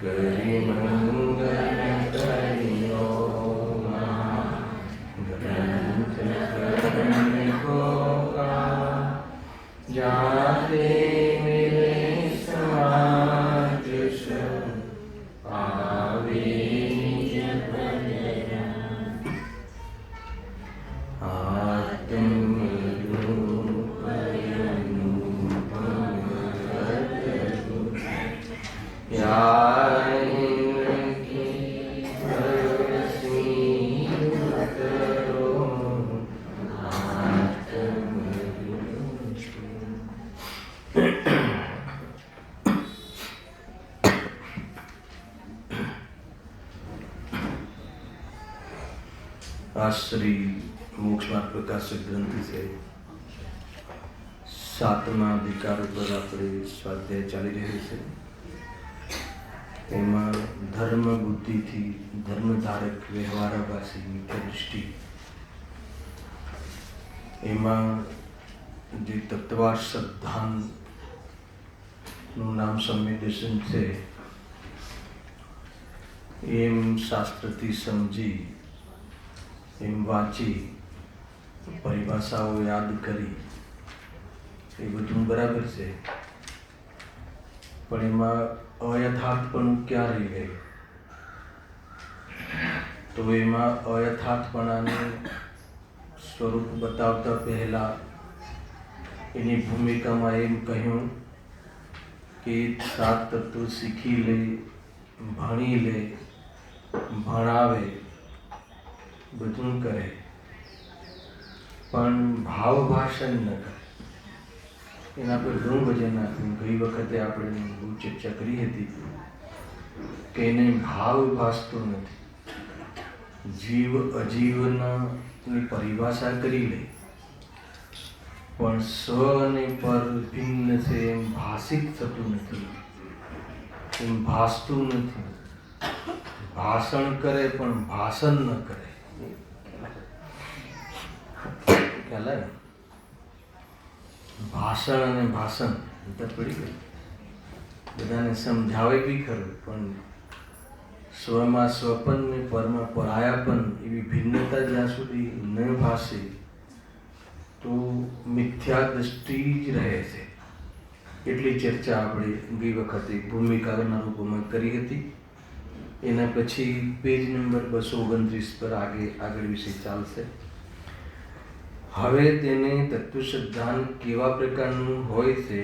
કરી મંગલ કર્યો ગ્રંથ કર્મ ગોકા જાતે મિલે સમાજ આવે નિજ પદરા આત્મ श्री मोक्ष मार्ग प्रकाशक ग्रंथ से 7मा अधिकार पर આપણે સ્વાધ્યાય ચાલી રહ્યો છે. એમાં ધર્મ બુદ્ધિથી ધર્મધારક વ્યવહારાભાસી મુખ્ય દૃષ્ટિ, એમાં જે તત્વાર શ્રદ્ધાનું નામ સંવેદન છે, એમ શાસ્ત્રથી સમજી એમ વાંચી પરિભાષાઓ યાદ કરી એ બધું બરાબર છે, પણ એમાં અયથાર્થપણું ક્યાં રહી ગયું? તો એમાં અયથાર્થપણાનું સ્વરૂપ બતાવતા પહેલા એની ભૂમિકામાં એમ કહ્યું કે 7 તત્વ શીખી લે, ભણી લે, ભણાવે, બધું કરે, પણ ભાવ ભાષણ ન કરે. એના પર ઘણું વજન નાખ્યું. ગઈ વખતે આપણે બહુ ચર્ચા કરી હતી કે એને ભાવ ભાસતો નથી. જીવ અજીવની પરિભાષા કરી લે, પણ સ્વ અને પર ભિન્ન છે એમ ભાષિત થતું નથી, એમ ભાસતું નથી. ભાષણ કરે પણ ભાષણ ન કરે. ખ્યાલ ભાષણ અને ભાષણ અંતર પડી ગયું. બધાને સમજાવે બી ખરું, પણ સ્વમાં સ્વપન ને પરમાં પરાયાપન એવી ભિન્નતા જ્યાં સુધી ન ભાષે તો મિથ્યા દ્રષ્ટિ જ રહે છે. એટલી ચર્ચા આપણે ગઈ વખતે ભૂમિકાના રૂપમાં કરી હતી. એના પછી પેજ નંબર 229 પર આગળ વિશે ચાલશે. હવે તેને તત્વ શ્રદ્ધાન કેવા પ્રકારનું હોય છે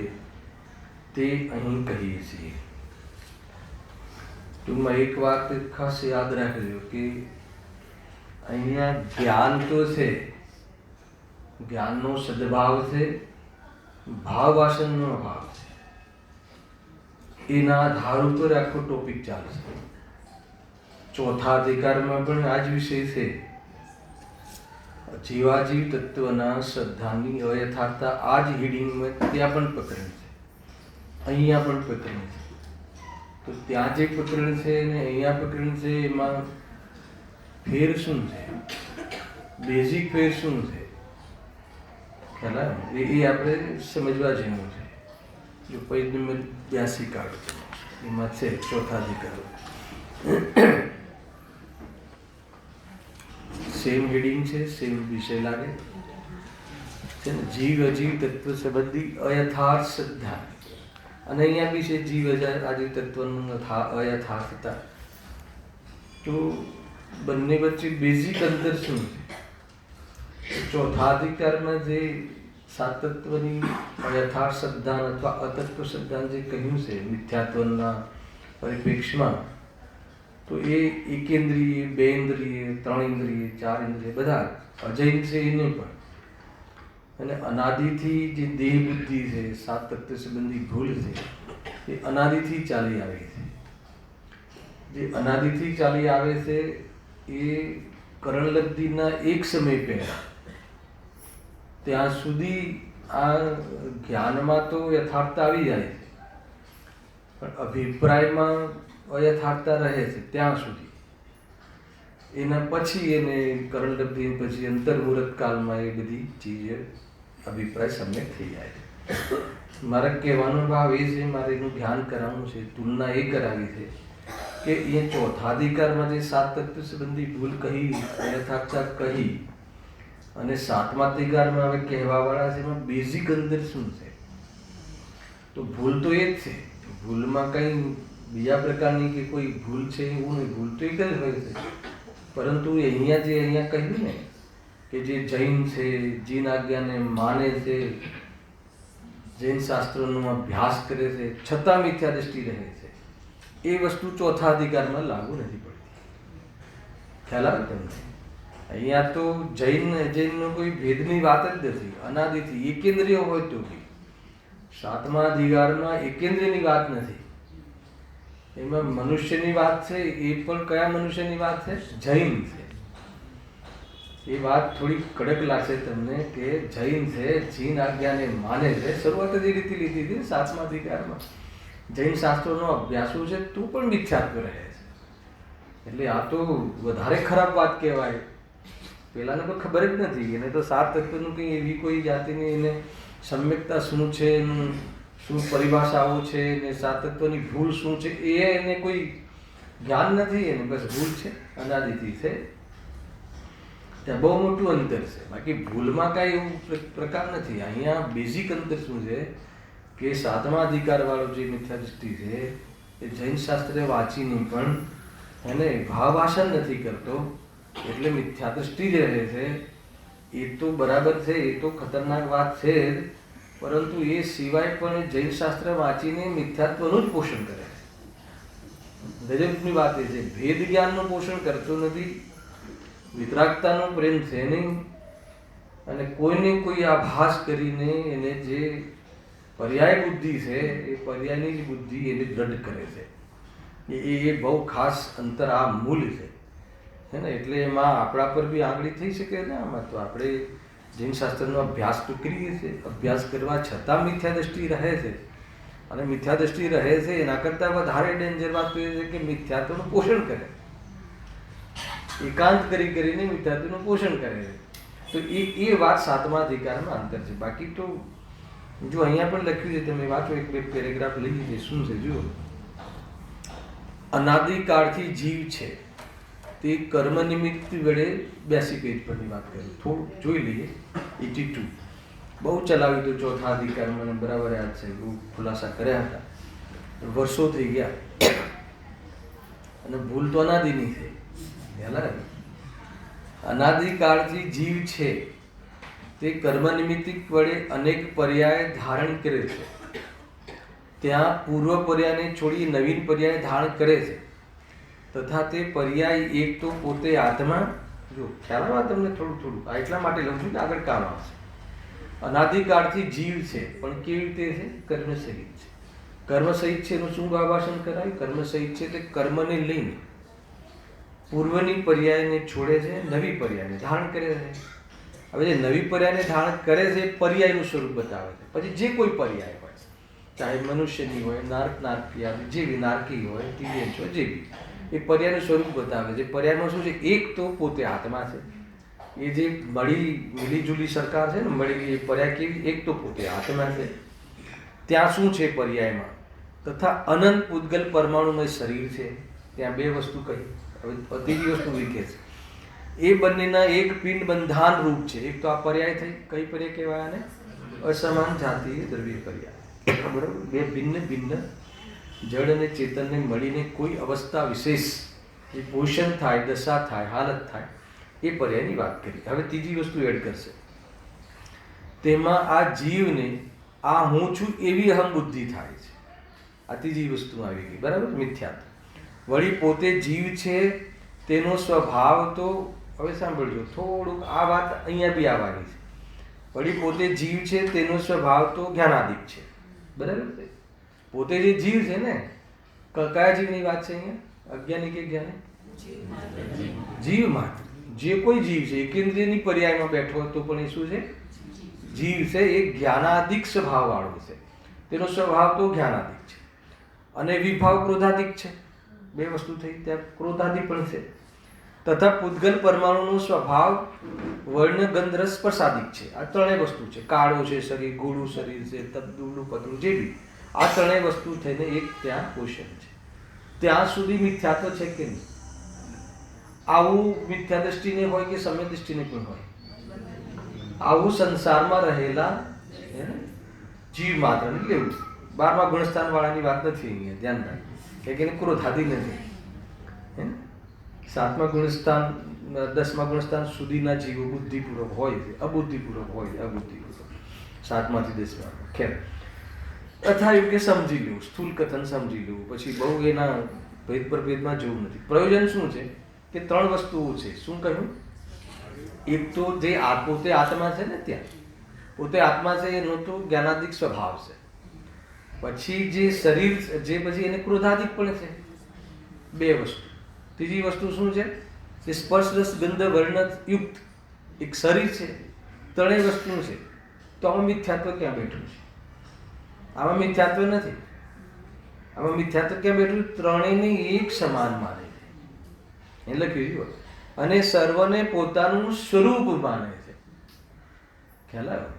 તે અહીં કહીએ છીએ. ટૂંકમાં એક વાત ખાસ યાદ રાખજો કે અહીંયા જ્ઞાન તો છે, જ્ઞાનનો સદભાવ છે, ભાવ વાસનનો અભાવ છે. એના આધાર ઉપર આખો ટોપિક ચાલશે. ચોથા અધિકારમાં પણ આ જ વિષય છે. જીવાજીવ તત્વના શ્રદ્ધાની અયથાર્થતા આ જ હિડિંગમાં ત્યાં પણ પકડે છે, અહીંયા પણ પકડે છે. તો ત્યાં જે પકડે છે ને અહીંયા પકડે છે, એમાં ફેર શું છે? બેઝિક ફેર શું છે? ખ્યાલ એ આપણે સમજવા જેવું છે. જો પેજ નંબર 82 કાઢો, એમાં છે ચોથા અધિકાર. સેમ હેડિંગ છે, સેમ વિષય લાગે છે ને. જીવ અજીવ તત્વ સંબંધી અયથાર્થ શ્રદ્ધા, અને અહીંયા બી છે જીવ અજીવ તત્વનું અયથાર્થતા. તો બંને વચ્ચે બેઝિક અંતર શું છે? ચોથા અધિકારમાં જે 7 તત્વની અયથાર્થ શ્રદ્ધા અથવા અતત્વ શ્રદ્ધા જે કહ્યું છે મિથ્યાત્વના પરિપ્રેક્ષમાં, તો એ એકેન્દ્રિય, 2 ઇન્દ્રિય, 3 ઇન્દ્રિય, 4 ઇન્દ્રિય બધા અજૈન છે એને પણ, અને અનાદિથી જે દેહ બુદ્ધિ છે, 7 તત્વ સંબંધી ભૂલ છે, એ અનાદિથી ચાલી આવે છે. જે અનાદિથી ચાલી આવે છે એ કરણલબ્ધિના એક સમય પહેલા ત્યાં સુધી આ જ્ઞાનમાં તો યથાર્થતા આવી જાય છે, પણ અભિપ્રાયમાં અયથાર્થતા રહે છે ત્યાં સુધી. એના પછી એને કરણલબ્ધિ પછી અંતર્મુહૂર્ત કાળમાં એ બધી ચીજ અભિપ્રાય સમ્યક થઈ જાય છે. મારા કહેવાનો ભાવ એ છે, મારે એનું ધ્યાન કરાવવું છે, તુલના એ કરાવી છે કે અહીંયા ચોથા અધિકારમાં જે 7 તત્વ સંબંધી ભૂલ કહી, યથાર્થતા કહી, અને 7મા અધિકારમાં હવે કહેવાવાળા છે એમાં બેઝિક અંદર શું છે? તો ભૂલ તો એ જ છે. ભૂલમાં કંઈ બીજા પ્રકારની કે કોઈ ભૂલ છે એવું નહીં. ભૂલ તો એક જ હોય છે. પરંતુ અહીંયા કહ્યું ને કે જે જૈન છે, જીન આજ્ઞાને માને છે, જૈન શાસ્ત્રોનો અભ્યાસ કરે છે, છતાં મિથ્યા દ્રષ્ટિ રહે છે, એ વસ્તુ ચોથા અધિકારમાં લાગુ નથી પડતી. ખ્યાલ આવે તમને? અહીંયા તો જૈનનો કોઈ ભેદની વાત જ નથી. અનાદિથી એકેન્દ્રિય હોય તો બી 7મા અધિકારમાં એકેન્દ્રિયની વાત નથી. એમાં મનુષ્યની વાત છે. એ પણ કયા મનુષ્યની વાત છે? જૈન છે. એ વાત થોડી કડક લાગશે તમને કે જૈન છે, જીન આજ્ઞાને માને છે. શરૂઆત જ એ રીતે લીધી હતી 7મા અધિકારમાં. જૈન શાસ્ત્રોનો અભ્યાસો છે તું પણ મિથ્યાત્વ રહે છે. એટલે આ તો વધારે ખરાબ વાત કહેવાય. પેલાને તો ખબર જ નથી. એને તો 7 તત્વનું કંઈ એવી કોઈ જાતિની એને સમ્યકતા શું છે, શું પરિભાષાઓ છે, ને 7 તત્વની ભૂલ શું છે એ એને કોઈ જ્ઞાન નથી. એને બસ ભૂલ છે, અનાદિથી છે. ત્યાં બહુ મોટું અંતર છે. બાકી ભૂલમાં કાંઈ એવું પ્રકાર નથી. અહીંયા બેઝિક અંતર શું છે કે 7મા અધિકારવાળો જે મિથ્યા દૃષ્ટિ છે એ જૈન શાસ્ત્રે વાંચીને પણ એને ભાવાસન નથી કરતો, એટલે મિથ્યા દૃષ્ટિ જ રહે છે. એ તો બરાબર છે, એ તો ખતરનાક વાત છે જ, પરંતુ એ સિવાય પણ જૈન શાસ્ત્ર વાંચીને મિથ્યાત્વનું જ પોષણ કરે છે. ગજબની વાત એ છે, ભેદ જ્ઞાનનું પોષણ કરતો નથી, વિતરાગતાનો પ્રેમ છે નહીં, અને કોઈને કોઈ આભાસ કરીને એને જે પર્યાય બુદ્ધિ છે એ પર્યાયની જ બુદ્ધિ એને દ્રઢ કરે છે. એ બહુ ખાસ અંતર, આ મૂલ છે હે ને. એટલે એમાં આપણા પર બી આંગળી થઈ શકે ને. આમાં તો આપણે જૈન શાસ્ત્રનો અભ્યાસ તો કરીએ છીએ, અભ્યાસ કરવા છતાં મિથ્યા દ્રષ્ટિ રહે છે. અને મિથ્યા દ્રષ્ટિ રહે છે એના કરતાં વધારે ડેન્જર વાત તો એ છે કે મિથ્યાત્વનું પોષણ કરે, એકાંત કરીને મિથ્યાત્વનું પોષણ કરે છે. તો એ વાત 7મા અધિકારમાં અંતર છે. બાકી તો જો અહીંયા પણ લખ્યું છે, તમે વાંચો, એક બે પેરેગ્રાફ લઈ લીધે. શું છે જુઓ, અનાદિકાળથી જીવ છે તે કર્મ નિમિત્ત વડે 82 પેજ પરની વાત કરું, થોડું જોઈ લઈએ. 82 બહુ ચલાવ્યું હતું ચોથા અધિકારમાં, મને બરાબર યાદ છે, બહુ ખુલાસા કર્યા હતા. વર્ષો થઈ ગયા અને ભૂલ તો અનાદિની છે. અનાદિકાળથી જીવ છે તે કર્મ નિમિત્તિક વડે અનેક પર્યાય ધારણ કરે છે. ત્યાં પૂર્વ પર્યાયને છોડી નવીન પર્યાય ધારણ કરે છે. તથા તે પર્યાય એક તો પોતે આત્મા, જો ખ્યાલ આવે તમને થોડું એટલા માટે લઉં છું કે આગળ કામ આવશે. અનાદિકાળથી જીવ છે પણ કેવી રીતે છે? કર્મ સહિત છે. કર્મ સહિત છે એનું શું આભાષણ કરાય? કર્મ સહિત છે તે કર્મને લઈને પૂર્વની પર્યાયને છોડે છે, નવી પર્યાયને ધારણ કરે છે. હવે જે નવી પર્યાયને ધારણ કરે છે એ પર્યાયનું સ્વરૂપ બતાવે છે. પછી જે કોઈ પર્યાય હોય, ચાહે મનુષ્યની હોય, નારકી જેવી નારકી હોય, દિવ્યંશ હોય, જેવી, એ પર્યાયનું સ્વરૂપ બતાવે છે. પર્યાયમાં શું છે? એક તો પોતે આત્મા છે. એ જે મિલીજુલી સરકાર છે ને, મળી એ પર્યાય કેવી? એક તો પોતે આત્મા છે. ત્યાં શું છે પર્યાયમાં? તથા અનંત પૂતગલ પરમાણુમય શરીર છે. ત્યાં બે વસ્તુ કહી. હવે ત્રીજી વસ્તુ લીખે છે, એ બંનેના એક પિંડ બંધાન રૂપ છે. એક તો આ પર્યાય થઈ, કઈ પર્યાય કહેવાય આને? અસમાન જાતીય દ્રવ્ય પર્યાય. બરાબર? બે ભિન્ન ભિન્ન જડ અને ચેતનને મળીને કોઈ અવસ્થા વિશેષ જે પોષણ થાય, દશા થાય, હાલત થાય, એ પર્યાયની વાત કરી. હવે ત્રીજી વસ્તુ એડ કરશે. તેમાં આ જીવને આ હું છું એવી અહમ બુદ્ધિ થાય છે. આ ત્રીજી વસ્તુ આવી ગઈ. બરાબર? મિથ્યાત્વ. વળી પોતે જીવ છે તેનો સ્વભાવ તો, હવે સાંભળજો થોડુંક, આ વાત અહીંયા બી આવવાની છે. વળી પોતે જીવ છે તેનો સ્વભાવ તો જ્ઞાનાદિક છે. બરાબર છે? પોતે જે જીવ છે ને, કયા જીવની વાત છે અહીંયા? અજ્ઞાની કે જ્ઞાની? જીવ માત્ર. જે કોઈ જીવ છે એકેન્દ્રિયની પર્યાયમાં બેઠો તો પણ એ શું છે? જીવ છે. એ જ્ઞાનાદિક સ્વભાવ વાળો છે. તેનો સ્વભાવ તો જ્ઞાનાદિક છે. અને વિભાવ ક્રોધાદિક છે. બે વસ્તુ થઈ. ત્યાં ક્રોધાદિ પણ છે. તથા પૂતગલ પરમાણુનો સ્વભાવ વર્ણ ગંધ રસ સ્પર્શાદિક છે. આ ત્રણેય વસ્તુ છે. કાળું છે શરીર, ગોળું શરીર છે, તબદુલું પતલું, જે બી આ ત્રણેય વસ્તુ થઈને એક ત્યાં પોષણ છે. ત્યાં સુધી મિથ્યાત્વ છે કે નહીં? આવું મિથ્યા દ્રષ્ટિને હોય કે સમય દ્રષ્ટિને પણ હોય, આવું સંસારમાં રહેલા જીવ માત્ર એટલે એવું 12મા ગુણસ્થાન વાળાની વાત નથી અહીંયા, ધ્યાન રાખજો કે એને ક્રોધાદી નથી. 7મા ગુણસ્થાન 10મા ગુણસ્થાન સુધીના જીવો બુદ્ધિપૂર્વક હોય છે, અબુદ્ધિપૂર્વક હોય છે, અબુદ્ધિપૂર્વક 7માંથી 10મા. ખેર કથા યોગ્ય સમજી લેવું, સ્થૂલ કથન સમજી લેવું, પછી બહુ એના ભેદ પ્રભેદમાં જોવું નથી. પ્રયોજન શું છે કે 3 વસ્તુઓ છે. શું કહ્યું? એક તો જે પોતે આત્મા છે ને, ત્યાં પોતે આત્મા છે એનો તો જ્ઞાનાદિક સ્વભાવ છે. પછી જે શરીર જે પછી એને ક્રોધાદિક પણ છે. 2 વસ્તુ. ત્રીજી વસ્તુ શું છે? કે સ્પર્શ રસ ગંધ વર્ણ યુક્ત એક શરીર છે. 3 વસ્તુ છે. તો આમાં મિથ્યાત્વ ક્યાં બેઠું છે? આમાં મિથ્યાત્વ નથી. આમાં મિથ્યાત્વ ક્યાં બેઠું? 3ને એક સમાન માને છે. એ લખ્યું. અને સર્વને પોતાનું સ્વરૂપ માને છે. ખ્યાલ આવ્યો?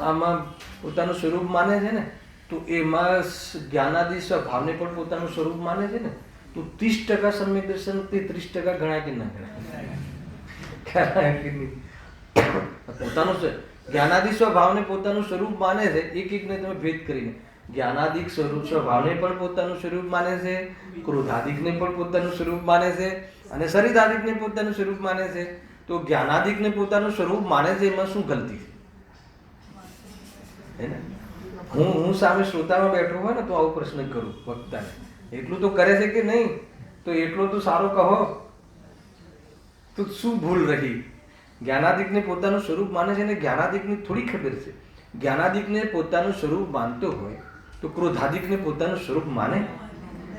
આમાં પોતાનું સ્વરૂપ માને છે ને, તો એમાં જ્ઞાનાદિ સ્વભાવને પણ પોતાનું સ્વરૂપ માને છે ને, તો 30% સમ્યક દર્શન તે 30% ગણાય કે ના ગણાય? ખ્યાલ આવ્યો કે નહીં? પોતાનું જ્ઞાનાદિ સ્વભાવને પોતાનું સ્વરૂપ માને છે. એકને તમે ભેદ કરીને જ્ઞાનાદિક સ્વરૂપ સ્વભાવને પણ પોતાનું સ્વરૂપ માને છે, ક્રોધાદિકને પણ પોતાનું સ્વરૂપ માને છે, અને શરીરાદિકને પોતાનું સ્વરૂપ માને છે. તો જ્ઞાનાદિકને પોતાનું સ્વરૂપ માને છે, એમાં શું ગલતી છે? હે ને? હું સામે શ્રોતામાં બેઠો હોય ને તો આવો પ્રશ્ન કરું વક્તાને, એટલું તો કરે છે કે નહીં? તો એટલો તો સારો કહો. તો શું ભૂલ રહી? જ્ઞાનાદિકને પોતાનું સ્વરૂપ માને છે ને જ્ઞાનાદિકની થોડી ખબર છે. જ્ઞાનાદિકને પોતાનું સ્વરૂપ માનતો હોય તો ક્રોધાદિકને પોતાનું સ્વરૂપ માને?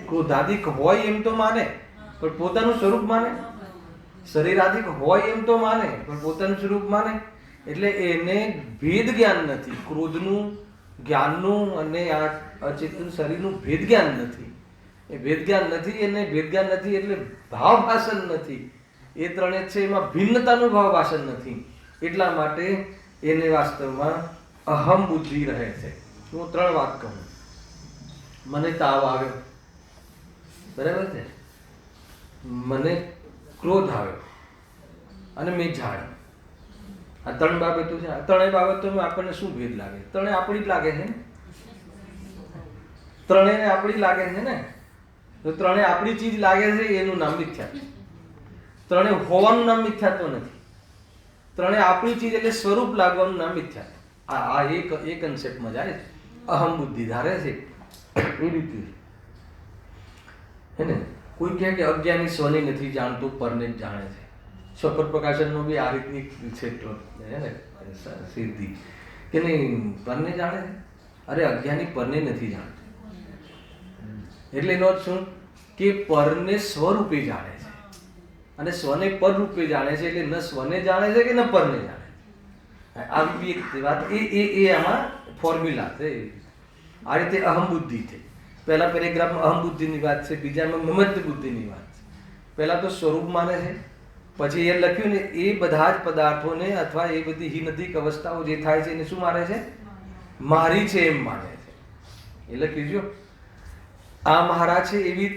ક્રોધાદિક હોય એમ તો માને, પણ પોતાનું સ્વરૂપ માને? શરીરાદિક હોય એમ તો માને, પણ પોતાનું સ્વરૂપ માને? એટલે એને ભેદ જ્ઞાન નથી. ક્રોધનું, જ્ઞાનનું અને આ અચેતન શરીરનું ભેદ જ્ઞાન નથી. એ ભેદ જ્ઞાન નથી. એને ભેદ જ્ઞાન નથી એટલે ભાવ ભાષણ નથી. એ 3 છે એમાં ભિન્નતાનું ભાવ ભાષણ નથી. એટલા માટે એને વાસ્તવમાં અહમ બુદ્ધિ રહે છે. હું 3 વાત કહું. મને તાવ આવ્યો, બરાબર છે, મને ક્રોધ આવ્યો અને મેં ઝાડ. આ 3 બાબતો છે. આ 3 બાબતોમાં આપણને શું ભેદ લાગે? 3 આપણી જ લાગે છે ને? 3 આપણી લાગે છે ને? તો 3 આપણી ચીજ લાગે છે, એનું નામ મિથ્યાત્વ. 3 હોવાનું નામ મિથ્યાત્વ નથી. 3 આપણી ચીજ એટલે સ્વરૂપ લાગવાનું નામ મિથ્યાત્વ. આ એક કન્સેપ્ટમાં જાય છે. અહમ બુદ્ધિ ધારે છે એ રીતે. હે ને? કોઈ કહે કે અજ્ઞાની સ્વને નથી જાણતું, પરને જ જાણે છે. સ્વપર પ્રકાશનનો બી આ રીતની છે ને સિદ્ધિ કે નહીં, પરને જાણે છે. અરે અજ્ઞાની પરને નથી જાણતું. એટલે એનો અર્થ શું? કે પરને સ્વરૂપે જાણે છે અને સ્વને પર રૂપે જાણે છે. એટલે ન સ્વને જાણે છે કે ન પરને જાણે છે. આવી એક વાત એ આમાં ફોર્મ્યુલા છે. આ રીતે અહમ બુદ્ધિ છે. પહેલા પેરેગ્રાફમાં અહમ બુદ્ધિની વાત છે, બીજામાં મમત્વ બુદ્ધિની વાત છે. પહેલા તો સ્વરૂપ માને છે, પછી એ લખ્યું ને એ બધા જ પદાર્થોને અથવા એ બધી હિનધિક અવસ્થાઓ જે થાય છે એને શું માને છે? મારી છે એમ માને છે. એ લખ્યું જો આ મહારા છે એવી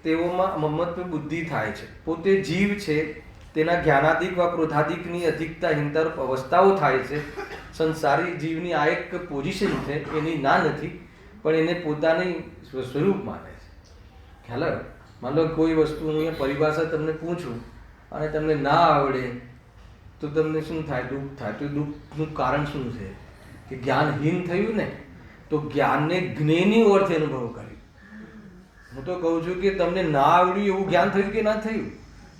તેઓમાં મમત્વ બુદ્ધિ થાય છે. પોતે જીવ છે તેના જ્ઞાનાદિક વા ક્રોધાદિકની અધિકતા હિંતર અવસ્થાઓ થાય છે. સંસારી જીવની આ એક પોઝિશન છે, એની ના નથી, પણ એને પોતાની સ્વરૂપ માને છે. ખ્યાલ આવ્યો? માનો કોઈ વસ્તુ હું પરિભાષા તમને પૂછું અને તમને ના આવડે તો તમને શું થાય? દુઃખ થાય. તો દુઃખનું કારણ શું છે? કે જ્ઞાનહીન થયું ને, તો જ્ઞાનને જ્ઞેની ઓરથી અનુભવ કર્યો. હું તો કહું છું કે તમને ના આવડ્યું એવું જ્ઞાન થયું કે ના થયું?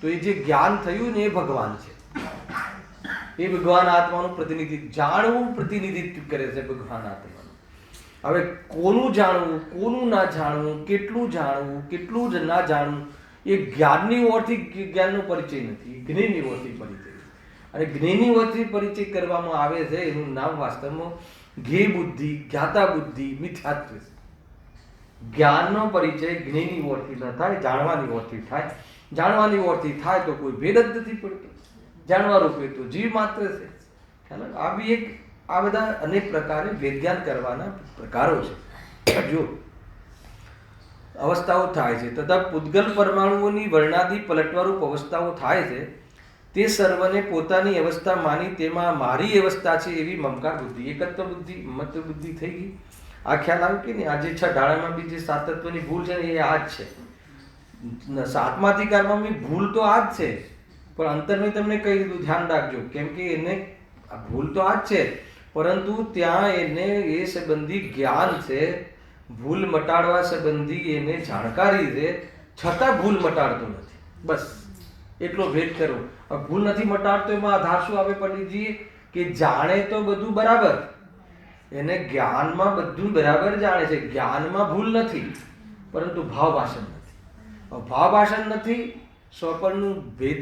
તો એ જે જ્ઞાન થયું ને એ ભગવાન છે. એ ભગવાન આત્માનું પ્રતિનિધિત્વ, જાણવું પ્રતિનિધિત્વ કરે છે ભગવાન આત્માનું. હવે કોનું જાણવું, કોનું ના જાણવું, કેટલું જાણવું, કેટલું જ ના જાણવું, એ જ્ઞાનની ઓરથી જ્ઞાનનો પરિચય નથી, જ્ઞેની ઓરથી પરિચય. અને જ્ઞેની ઓરથી પરિચય કરવામાં આવે છે એનું નામ વાસ્તવમાં જ્ઞેય બુદ્ધિ, જ્ઞાતા બુદ્ધિ, મિથ્યાત્વ છે. જ્ઞાનનો પરિચય જ્ઞેની ઓરથી ન થાય, જાણવાની ઓરથી થાય. જાણવાની ઓરથી થાય તો કોઈ ભેદ જ નથી પડતો. જાણવા રૂપે તો જીવ માત્ર છે. આ બી એક, આ બધા અનેક પ્રકારે વેદ્યાન કરવાના પ્રકારો છે. જો અવસ્થાઓ થાય છે તથા પૂતગલ પરમાણુઓની વર્ણાદી પલટવારૂપ અવસ્થાઓ થાય છે, તે સર્વને પોતાની અવસ્થા માની તેમાં મારી અવસ્થા છે એવી મમકાર બુદ્ધિ, એકત્વ બુદ્ધિ, મત બુદ્ધિ થઈ ગઈ. આ ખ્યાલ આવ્યો કે નહીં? આજે 6 ઢાળામાં બી જે 7 તત્વની ભૂલ છે ને એ આ જ છે. 7મા અધિકારમાં બી ભૂલ તો આ જ છે, પણ અંતરનું તમને કહી દીધું, ધ્યાન રાખજો. કેમ કે એને ભૂલ તો આ જ છે, પરંતુ ત્યાં એને એ સંબંધી જ્ઞાન છે, ભૂલ મટાડવા સંબંધી એને જાણકારી છે, છતાં ભૂલ મટાડતો નથી. બસ એટલો ભેદ કરો. ભૂલ નથી મટાડતો એમાં આધાર શું આવે પંડિતજી? કે જાણે તો બધું બરાબર, એને જ્ઞાનમાં બધું બરાબર જાણે છે, જ્ઞાનમાં ભૂલ નથી, પરંતુ ભાવભાષણ નથી. ભાવભાષણ નથી, સ્વપનનું વેદ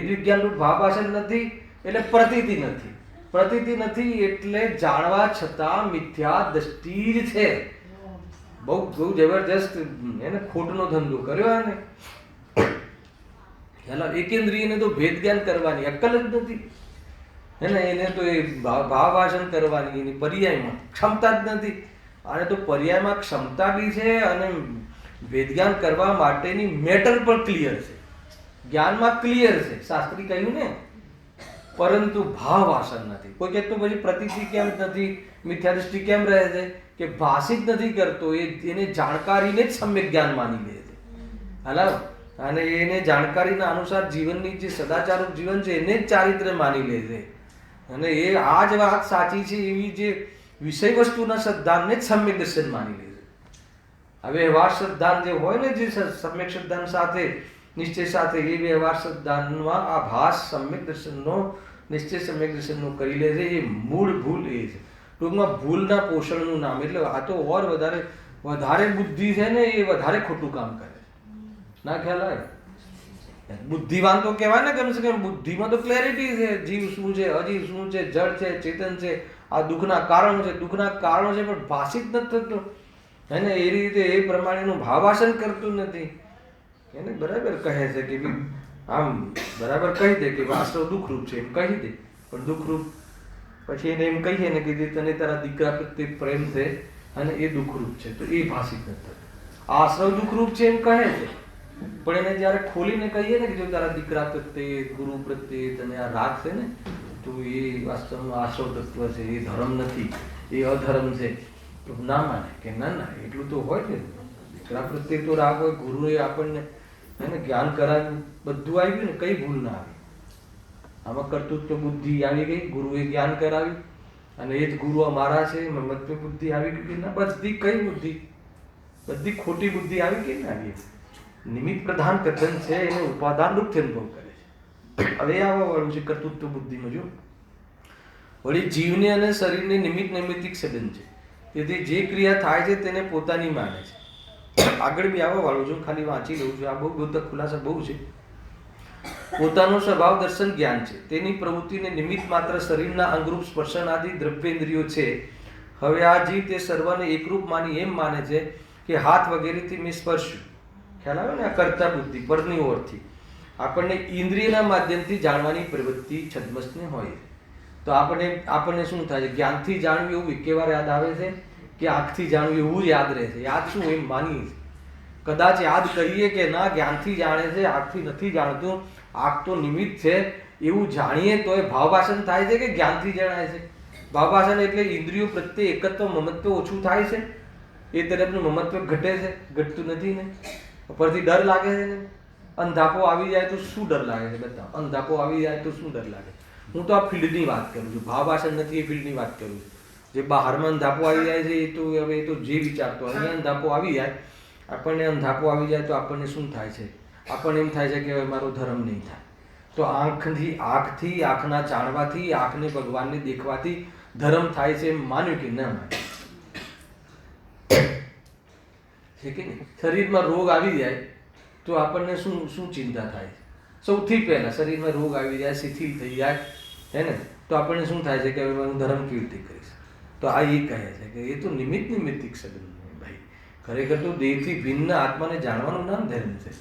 વિજ્ઞાનનું ભાવભાષણ નથી, એટલે પ્રતીતિ નથી. પ્રતીતિ નથી એટલે જાણવા છતાં મિથ્યા દ્રષ્ટિ જ છે. બહુ બહુ જબરજસ્ત એને ખોટનો ધંધો કર્યો એને. એકેન્દ્રિયને તો ભેદ જ્ઞાન કરવાની અક્કલ જ નથી, એને તો એ ભાવભાષણ કરવાની એની પર્યાયમાં ક્ષમતા જ નથી. અને તો પર્યાયમાં ક્ષમતા બી છે અને વેદજ્ઞાન કરવા માટેની મેટર પણ ક્લિયર છે, જ્ઞાનમાં ક્લિયર છે, શાસ્ત્રી કહ્યું ને, પરંતુ ભાવભાષણ નથી. કોઈ કહેતો પછી પ્રતિથી કેમ નથી, મિથ્યા દૃષ્ટિ કેમ રહે છે? કે ભાષિત નથી કરતો, એને જાણકારીને જ સમ્યક જ્ઞાન માની લે છે. હાલા, અને એને જાણકારીના અનુસાર જીવનની જે સદાચારનું જીવન છે એને જ ચારિત્ર માની લે છે. અને એ આ જ વાત સાચી છે એવી જે વિષય વસ્તુના સિદ્ધાંતને જ સમ્યક દર્શન માની લે છે. હવે વ્યવહાર સિદ્ધાંત જે હોય ને, જે સમ્યક સિદ્ધાંત સાથે નિશ્ચય સાથે, એ વ્યવહાર સિદ્ધાંતમાં આ ભાસ સમ્યક દર્શનનો નિશ્ચય સમ્યક દર્શનનો કરી લે છે. એ મૂળ ભૂલ એ છે. ટૂંકમાં ભૂલના પોષણનું નામ. એટલે આ તો ઓર વધારે બુદ્ધિ છે ને, એ વધારે ખોટું કામ કરે. ના ખ્યાલ આવે? બુદ્ધિવાન તો કહેવાય ને, કમ સે કમ બુદ્ધિમાં તો ક્લેરિટી છે. જીવ શું છે, અજીવ શું છે, જળ છે, ચેતન છે, આ દુઃખના કારણો છે, દુઃખના કારણો છે, પણ ભાષિત નથી થતો. એને એ રીતે એ પ્રમાણેનું ભાવાસન કરતું નથી. એને બરાબર કહે છે કે આમ બરાબર કહી દે કે આશ્રવ દુઃખરૂપ છે, એમ કહી દે. પણ દુઃખરૂપ પછી એને એમ કહીએ ને કે જે તને તારા દીકરા પ્રત્યે પ્રેમ છે અને એ દુઃખરૂપ છે, તો એ ભાષિત નથી થતું. આશ્રવ દુઃખરૂપ છે એમ કહે છે, પણ એને જ્યારે ખોલીને કહીએ ને કે જો તારા દીકરા પ્રત્યે, ગુરુ પ્રત્યે તને આ રાગ છે ને, તો એ વાસ્તવમાં આશ્રવ તત્વ છે, એ ધર્મ નથી, એ અધર્મ છે, તો ના માને કે ના ના એટલું તો હોય ને. દીકરા પ્રત્યે તો રાગ હોય, ગુરુએ આપણને એને જ્ઞાન કરાવ્યું, બધું આવી ગયું ને, કઈ ભૂલ ના આવી. આમાં કર્તૃત્વ બુદ્ધિ આવી ગઈ, ગુરુએ જ્ઞાન કરાવ્યું, અને એ જ ગુરુ અમારા છે, મમત્વ બુદ્ધિ આવી ગઈ ના, બધી કઈ બુદ્ધિ, બધી ખોટી બુદ્ધિ આવી ગઈ ને. આવી નિમિત્ત પ્રધાન કથન છે, એને ઉપાદાન રૂપથી અનુભવ કરે છે. હવે આવવા વાળું છે કર્તૃત્વ બુદ્ધિમાં. જો વળી જીવને અને શરીરને નિમિત્ત નૈમિત્તિક સંબંધ છે, તેથી જે ક્રિયા થાય છે તેને પોતાની માને છે. આગળ બી આવવા વાળું છું, ખાલી વાંચી લઉં છું. આ બહુ બધા ખુલાસા બહુ છે. પોતાનો સ્વભાવ દર્શન જ્ઞાન છે, તેની પ્રવૃત્તિને નિમિત્ત માત્ર શરીરના અંગરૂપ સ્પર્શન આદિ દ્રવ્યેન્દ્રિયો છે. હવે આ જીવ તે સર્વને એકરૂપ માની એમ માને છે કે હાથ વગેરેથી મેં સ્પર્શ્યું. ખ્યાલ આવે ને? આ કર્તા બુદ્ધિ પરની ઓરથી આપણને ઇન્દ્રિયના માધ્યમથી જાણવાની પ્રવૃત્તિ છદ્મસને હોય, તો આપણને શું થાય છે? જ્ઞાનથી જાણવું એવું એકેવાર યાદ આવે છે કે આંખથી જાણવું એવું યાદ રહે છે? યાદ શું એમ માનીએ છીએ. કદાચ યાદ કરીએ કે ના, જ્ઞાનથી જાણે છે, આંખથી નથી જાણતું, આંખ તો નિમિત્ત છે એવું જાણીએ તો એ ભાવભાષણ થાય છે કે જ્ઞાનથી જણાય છે? ભાવભાષણ એટલે ઇન્દ્રિયો પ્રત્યે એકત્વ મમત્વ ઓછું થાય છે, એ તરફનું મમત્વ ઘટે છે, ઘટતું નથી ને. ઉપરથી ડર લાગે છે ને. અંધાપો આવી જાય તો શું ડર લાગે છે? બતાવો. અંધાપો આવી જાય તો શું ડર લાગે? હું તો આ ફિલ્ડની વાત કરું છું, ભાવભાષણ નથી, એ ફિલ્ડની વાત કરું છું. જે બહારમાં અંધાપો આવી જાય છે એ તો હવે એ તો જે વિચારતો, અહીંયા અંધાપો આવી જાય, આપણને અંધાપો આવી જાય તો આપણને શું થાય છે? આપણને એમ થાય છે કે હવે મારો ધર્મ નહીં થાય. તો આંખથી આંખના જાણવાથી, આંખને ભગવાનને દેખવાથી ધર્મ થાય છે એમ માન્યું કે ના માન્યું છે કે નહીં? શરીરમાં રોગ આવી જાય તો આપણને શું ચિંતા થાય? સૌથી પહેલા શરીરમાં રોગ આવી જાય, શિથિલ થઈ જાય, હે ને, તો આપણને શું થાય છે કે હવે હું ધર્મ કેવી રીતે કરીશ? તો આ એ કહે છે કે એ તો નિમિત્તિક સંબંધ ભાઈ. ખરેખર તો દેહથી ભિન્ન આત્માને જાણવાનું નામ ધર્મ છે.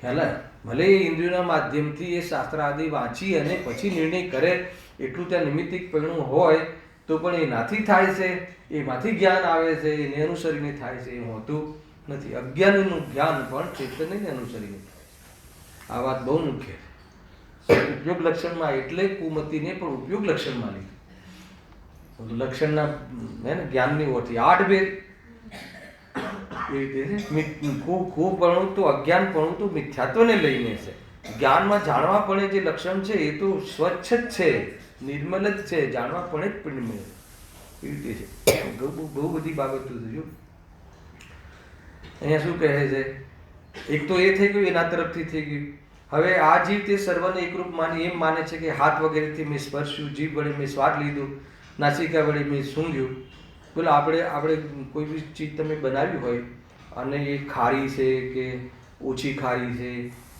ખ્યાલ આવે? ભલે એ ઇન્દ્રિયોના માધ્યમથી એ શાસ્ત્ર આદિ વાંચી અને પછી નિર્ણય કરે એટલું ત્યાં નિમિત્તિક પરિણું હોય તો પણ એનાથી થાય છે, એમાંથી જ્ઞાન આવે છે, એને અનુસરીને થાય છે, એ હોતું નથી. અજ્ઞાનીનું જ્ઞાન પણ ચૈતન્યને અનુસરીને. આ વાત બહુ મુખ્ય છે. ઉપયોગ લક્ષણમાં એટલે કુમતીને પણ ઉપયોગ લક્ષણમાં લીધું. લક્ષણના જ્ઞાનની ઓછી 8 ભેદ એ રીતે કુપણું તો અજ્ઞાનપણું તો મિથ્યાત્વને લઈને છે. જ્ઞાનમાં જાણવાપણે જે લક્ષણ છે એ તો સ્વચ્છ જ છે, નિર્મલ જ છે, જાણવાપણે જ પરિણમે એ રીતે છે. બહુ બધી બાબતો છે. જો અહીંયા શું કહે છે, એક તો એ થઈ ગયું, એના તરફથી થઈ ગયું. હવે આ જીવ તે સર્વને એકરૂપ માની એમ માને છે કે હાથ વગેરેથી મેં સ્પર્શ્યું, જીભ વડે મેં સ્વાદ લીધું, નાસિકા વડે મેં સૂંઘ્યું. બોલો આપણે કોઈ બી ચીજ તમે બનાવી હોય અને એ ખારી છે કે ઓછી ખારી છે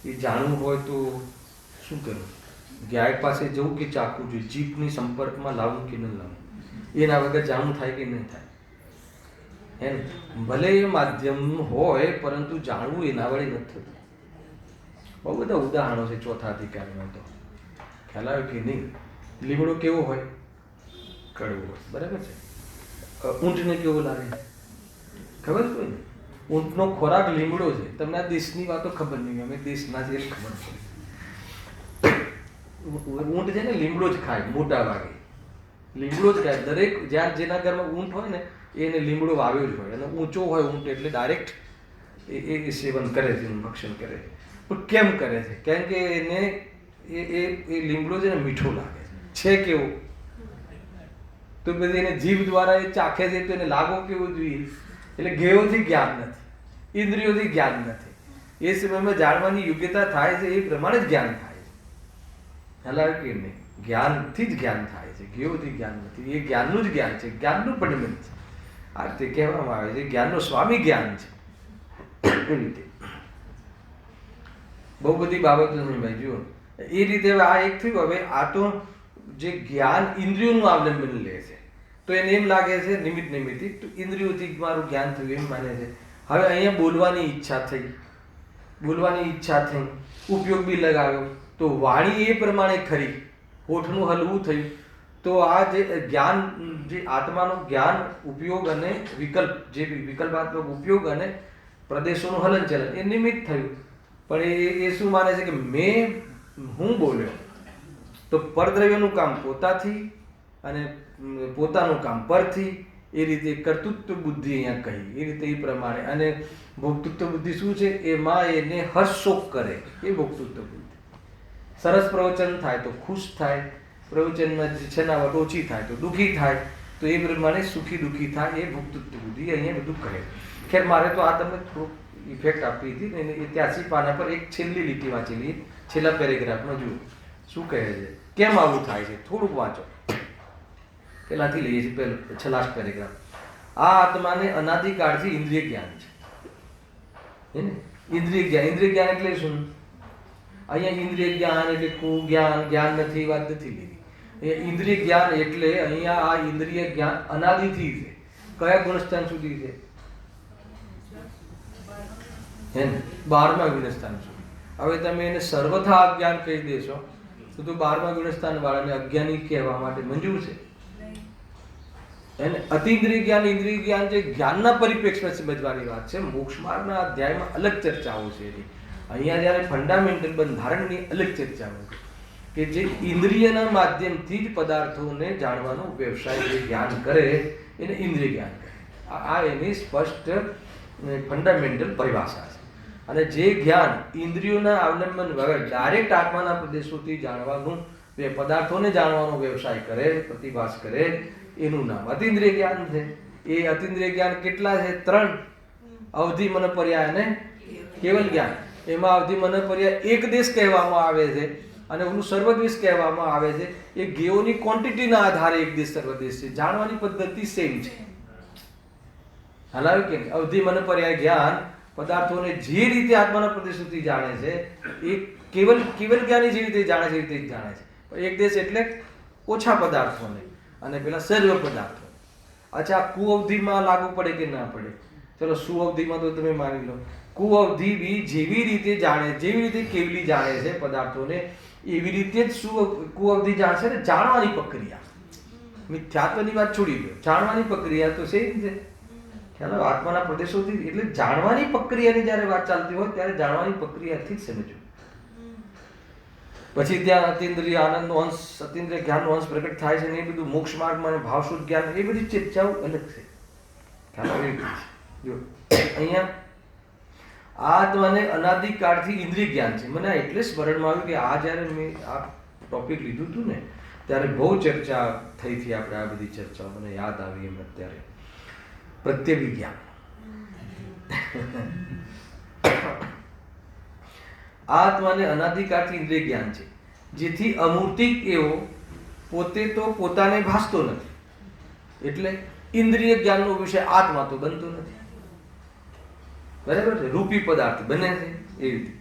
એ જાણવું હોય તો શું કરવું? ગાયક પાસે જવું કે ચાખવું જોઈએ? જીભની સંપર્કમાં લાવવું કે ન લાવવું? એના વગર જાણવું થાય કે નહીં થાય? એમ ભલે એ માધ્યમ હોય પરંતુ જાણવું એના વડે નથી થતું. બહુ બધા ઉદાહરણો છે ચોથા અધિકારમાં. તો ખ્યાલ આવ્યો કે નહીં? લીમડો કેવો હોય? કડવો હોય, બરાબર છે. ઊંટને કેવો લાગે ખબર છે કોઈને? ઊંટનો ખોરાક લીમડો છે. તમને આ દેશની વાતો ખબર નહીં, અમે દેશના છે એટલે ખબર પડે. ઊંટ છે ને લીમડો જ ખાય, મોટા ભાગે લીમડો જ ખાય. દરેક જ્યાં જેના ઘરમાં ઊંટ હોય ને એને લીમડો વાવ્યો જ હોય, અને ઊંચો હોય ઊંટ એટલે ડાયરેક્ટ એ સેવન કરે છે, ભક્ષણ કરે છે. પણ કેમ કરે છે? કેમ કે એને એ લીમડો છે ને મીઠો લાગે છે કેવો, તો પછી એને જીભ દ્વારા એ ચાખે છે તો એને લાગો કેવું જોઈએ? એટલે ગેયોથી જ્ઞાન નથી, ઇન્દ્રિયોથી જ્ઞાન નથી. એ સમયમાં જાણવાની યોગ્યતા થાય છે એ પ્રમાણે જ જ્ઞાન થાય છે. ખ્યાલ કે નહીં? જ્ઞાનથી જ જ્ઞાન થાય છે, ગેયોથી જ્ઞાન નથી. એ જ્ઞાનનું જ જ્ઞાન છે, જ્ઞાનનું પરિણામ છે. આ રીતે કહેવામાં આવે છે જ્ઞાનનો સ્વામી જ્ઞાન છે. એ રીતે બહુ બધી બાબતો નહીં ભાઈ. જુઓ એ રીતે હવે આ એક થયું. હવે આ તો જે જ્ઞાન ઇન્દ્રિયોનું અવલંબન લે છે તો એને એમ લાગે છે નિમિત્તિક તો ઇન્દ્રિયોથી મારું જ્ઞાન થયું એમ માને છે. હવે અહીંયા બોલવાની ઈચ્છા થઈ, ઉપયોગ બી લગાવ્યો તો વાણી એ પ્રમાણે ખરી, હોઠનું હલવું થયું. તો આ જે જ્ઞાન, જે આત્માનું જ્ઞાન, ઉપયોગ અને વિકલ્પ, જે વિકલ્પાત્મક ઉપયોગ અને પ્રદેશોનું હલનચલન એ નિમિત્ત થયું. પણ એ શું માને છે કે હું બોલ્યો તો પરદ્રવ્યનું કામ પોતાથી અને પોતાનું કામ પરથી, એ રીતે કર્તૃત્વ બુદ્ધિ અહીંયા કહી. એ રીતે એ પ્રમાણે. અને ભોક્તૃત્વ બુદ્ધિ શું છે? એમાં એને હર્ષશોક કરે એ ભોક્તૃત્વ બુદ્ધિ. સરસ પ્રવચન થાય તો ખુશ થાય, પ્રવચનમાં છેનાવટ ઓછી થાય તો દુઃખી થાય, તો એ પ્રમાણે સુખી દુઃખી થાય એ ભોક્તૃત્વ બુદ્ધિ અહીંયા બધું કહે. ખેર મારે તો આ તમને થોડુંક ઇફેક્ટ આપી હતી ને. 83 પાના પર એક છેલ્લી લીટી વાંચેલી, છેલ્લા પેરેગ્રાફમાં જુઓ શું કહે છે, કેમ આવું થાય છે. થોડુંક વાંચો, પેલાથી લઈએ છીએ. છેલ્લા પેરેગ્રાફ. આ આત્માને અનાદિકાળથી ઇન્દ્રિય જ્ઞાન છે. ઇન્દ્રિય જ્ઞાન એટલે શું? અહીંયા ઇન્દ્રિય જ્ઞાન એટલે જ્ઞાન નથી, વાત નથી લીધી. ઇન્દ્રિય જ્ઞાન એટલે અહીંયા આ ઇન્દ્રિય જ્ઞાન અનાદિથી છે. કયા ગુણસ્થાન સુધી છે? 12મા ગુણસ્થાન સુધી. હવે તમે એને સર્વથા અજ્ઞાન કહી દેશો તો 12મા ગુણસ્થાન વાળાને અજ્ઞાની કહેવા માટે મંજૂર છે? એને અતિન્દ્રિય જ્ઞાન, ઇન્દ્રિય જ્ઞાન જે જ્ઞાનના પરિપ્રેક્ષમાં સમજવાની વાત છે. મોક્ષ માર્ગના અધ્યાયમાં અલગ ચર્ચાઓ છે એની. અહીંયા જ્યારે ફંડામેન્ટલ બંધારણની અલગ ચર્ચાઓ છે કે જે ઇન્દ્રિયના માધ્યમથી જ પદાર્થોને જાણવાનો વ્યવસાય જે જ્ઞાન કરે એને ઇન્દ્રિય જ્ઞાન કહે. આ એની સ્પષ્ટ ફંડામેન્ટલ પરિભાષા છે. અને જે જ્ઞાન ઇન્દ્રિયોના અવલંબન વગર ડાયરેક્ટ આત્માના પ્રદેશોથી જાણવાનું, પદાર્થોને જાણવાનો વ્યવસાય કરે, પ્રતિભાસ કરે, એનું નામ અતિન્દ્રિય જ્ઞાન છે. એ અતિન્દ્રિય જ્ઞાન કેટલા છે? 3. અવધિ, મન પર્યાય અને કેવલ જ્ઞાન. એમાં અવધિ, મન પર્યાય એક દેશ કહેવામાં આવે છે અને ઓનું સર્વદેશ કહેવામાં આવે છે. એ ગેયોની ક્વોન્ટિટીના આધારે એક દેશ સર્વદેશ છે. જાણવાની પદ્ધતિ સેમ છે. હાલાવ્યું કે અવધિ, મન પર્યાય જ્ઞાન પદાર્થોને જે રીતે આત્માના પ્રદેશોથી જાણે છે એ કેવલ જ્ઞાની જે રીતે જાણે છે એ રીતે જ જાણે છે. એક દેશ એટલે ઓછા પદાર્થોને અને પેલા સર્વ પદાર્થો. અચ્છા, કુઅવધિમાં લાગુ પડે કે ના પડે? ચલો સુઅવધિમાં તો તમે માની લો. કુઅવધિ બી જેવી રીતે જાણે, જેવી રીતે કેવલી જાણે છે પદાર્થોને, એવી રીતે જ કુઅવધિ જાણશે ને. જાણવાની પ્રક્રિયા, મિથ્યાત્વની વાત છોડી દો, જાણવાની પ્રક્રિયા તો સેમ છે. ખ્યાલ આત્માના પ્રદેશોથી, એટલે જાણવાની પ્રક્રિયાની જ્યારે વાત ચાલતી હોય ત્યારે જાણવાની પ્રક્રિયાથી જ સમજવું. પછી ત્યાં અતિન્દ્રિય આનંદનો અંશ, અતિન્દ્રિય જ્ઞાનનો અંશ પ્રગટ થાય છે ને એ બધું મોક્ષ માર્ગમાં ભાવશુદ્ધ જ્ઞાન, એ બધી ચર્ચાઓ અલગ છે. ખ્યાલ આવી છે. જો અહીંયા આત્માને અનાદિકાળથી ઇન્દ્રિય જ્ઞાન છે. મને એટલે સ્મરણમાં આવ્યું કે આ જ્યારે મેં આ ટોપિક લીધું હતું ને ત્યારે બહુ ચર્ચા થઈ હતી. આપણે આ બધી ચર્ચાઓ મને યાદ આવી એમ અત્યારે. પ્રત્યવિજ્ઞાન, આત્માને અનાદિકાળથી ઇન્દ્રિય જ્ઞાન છે, જેથી અમૂર્તિક એવો પોતે તો પોતાને ભાસતો નથી, એટલે ઇન્દ્રિય જ્ઞાનનો વિષય આત્મા તો બનતો નથી. બરાબર છે? રૂપી પદાર્થ બને છે એ રીતે,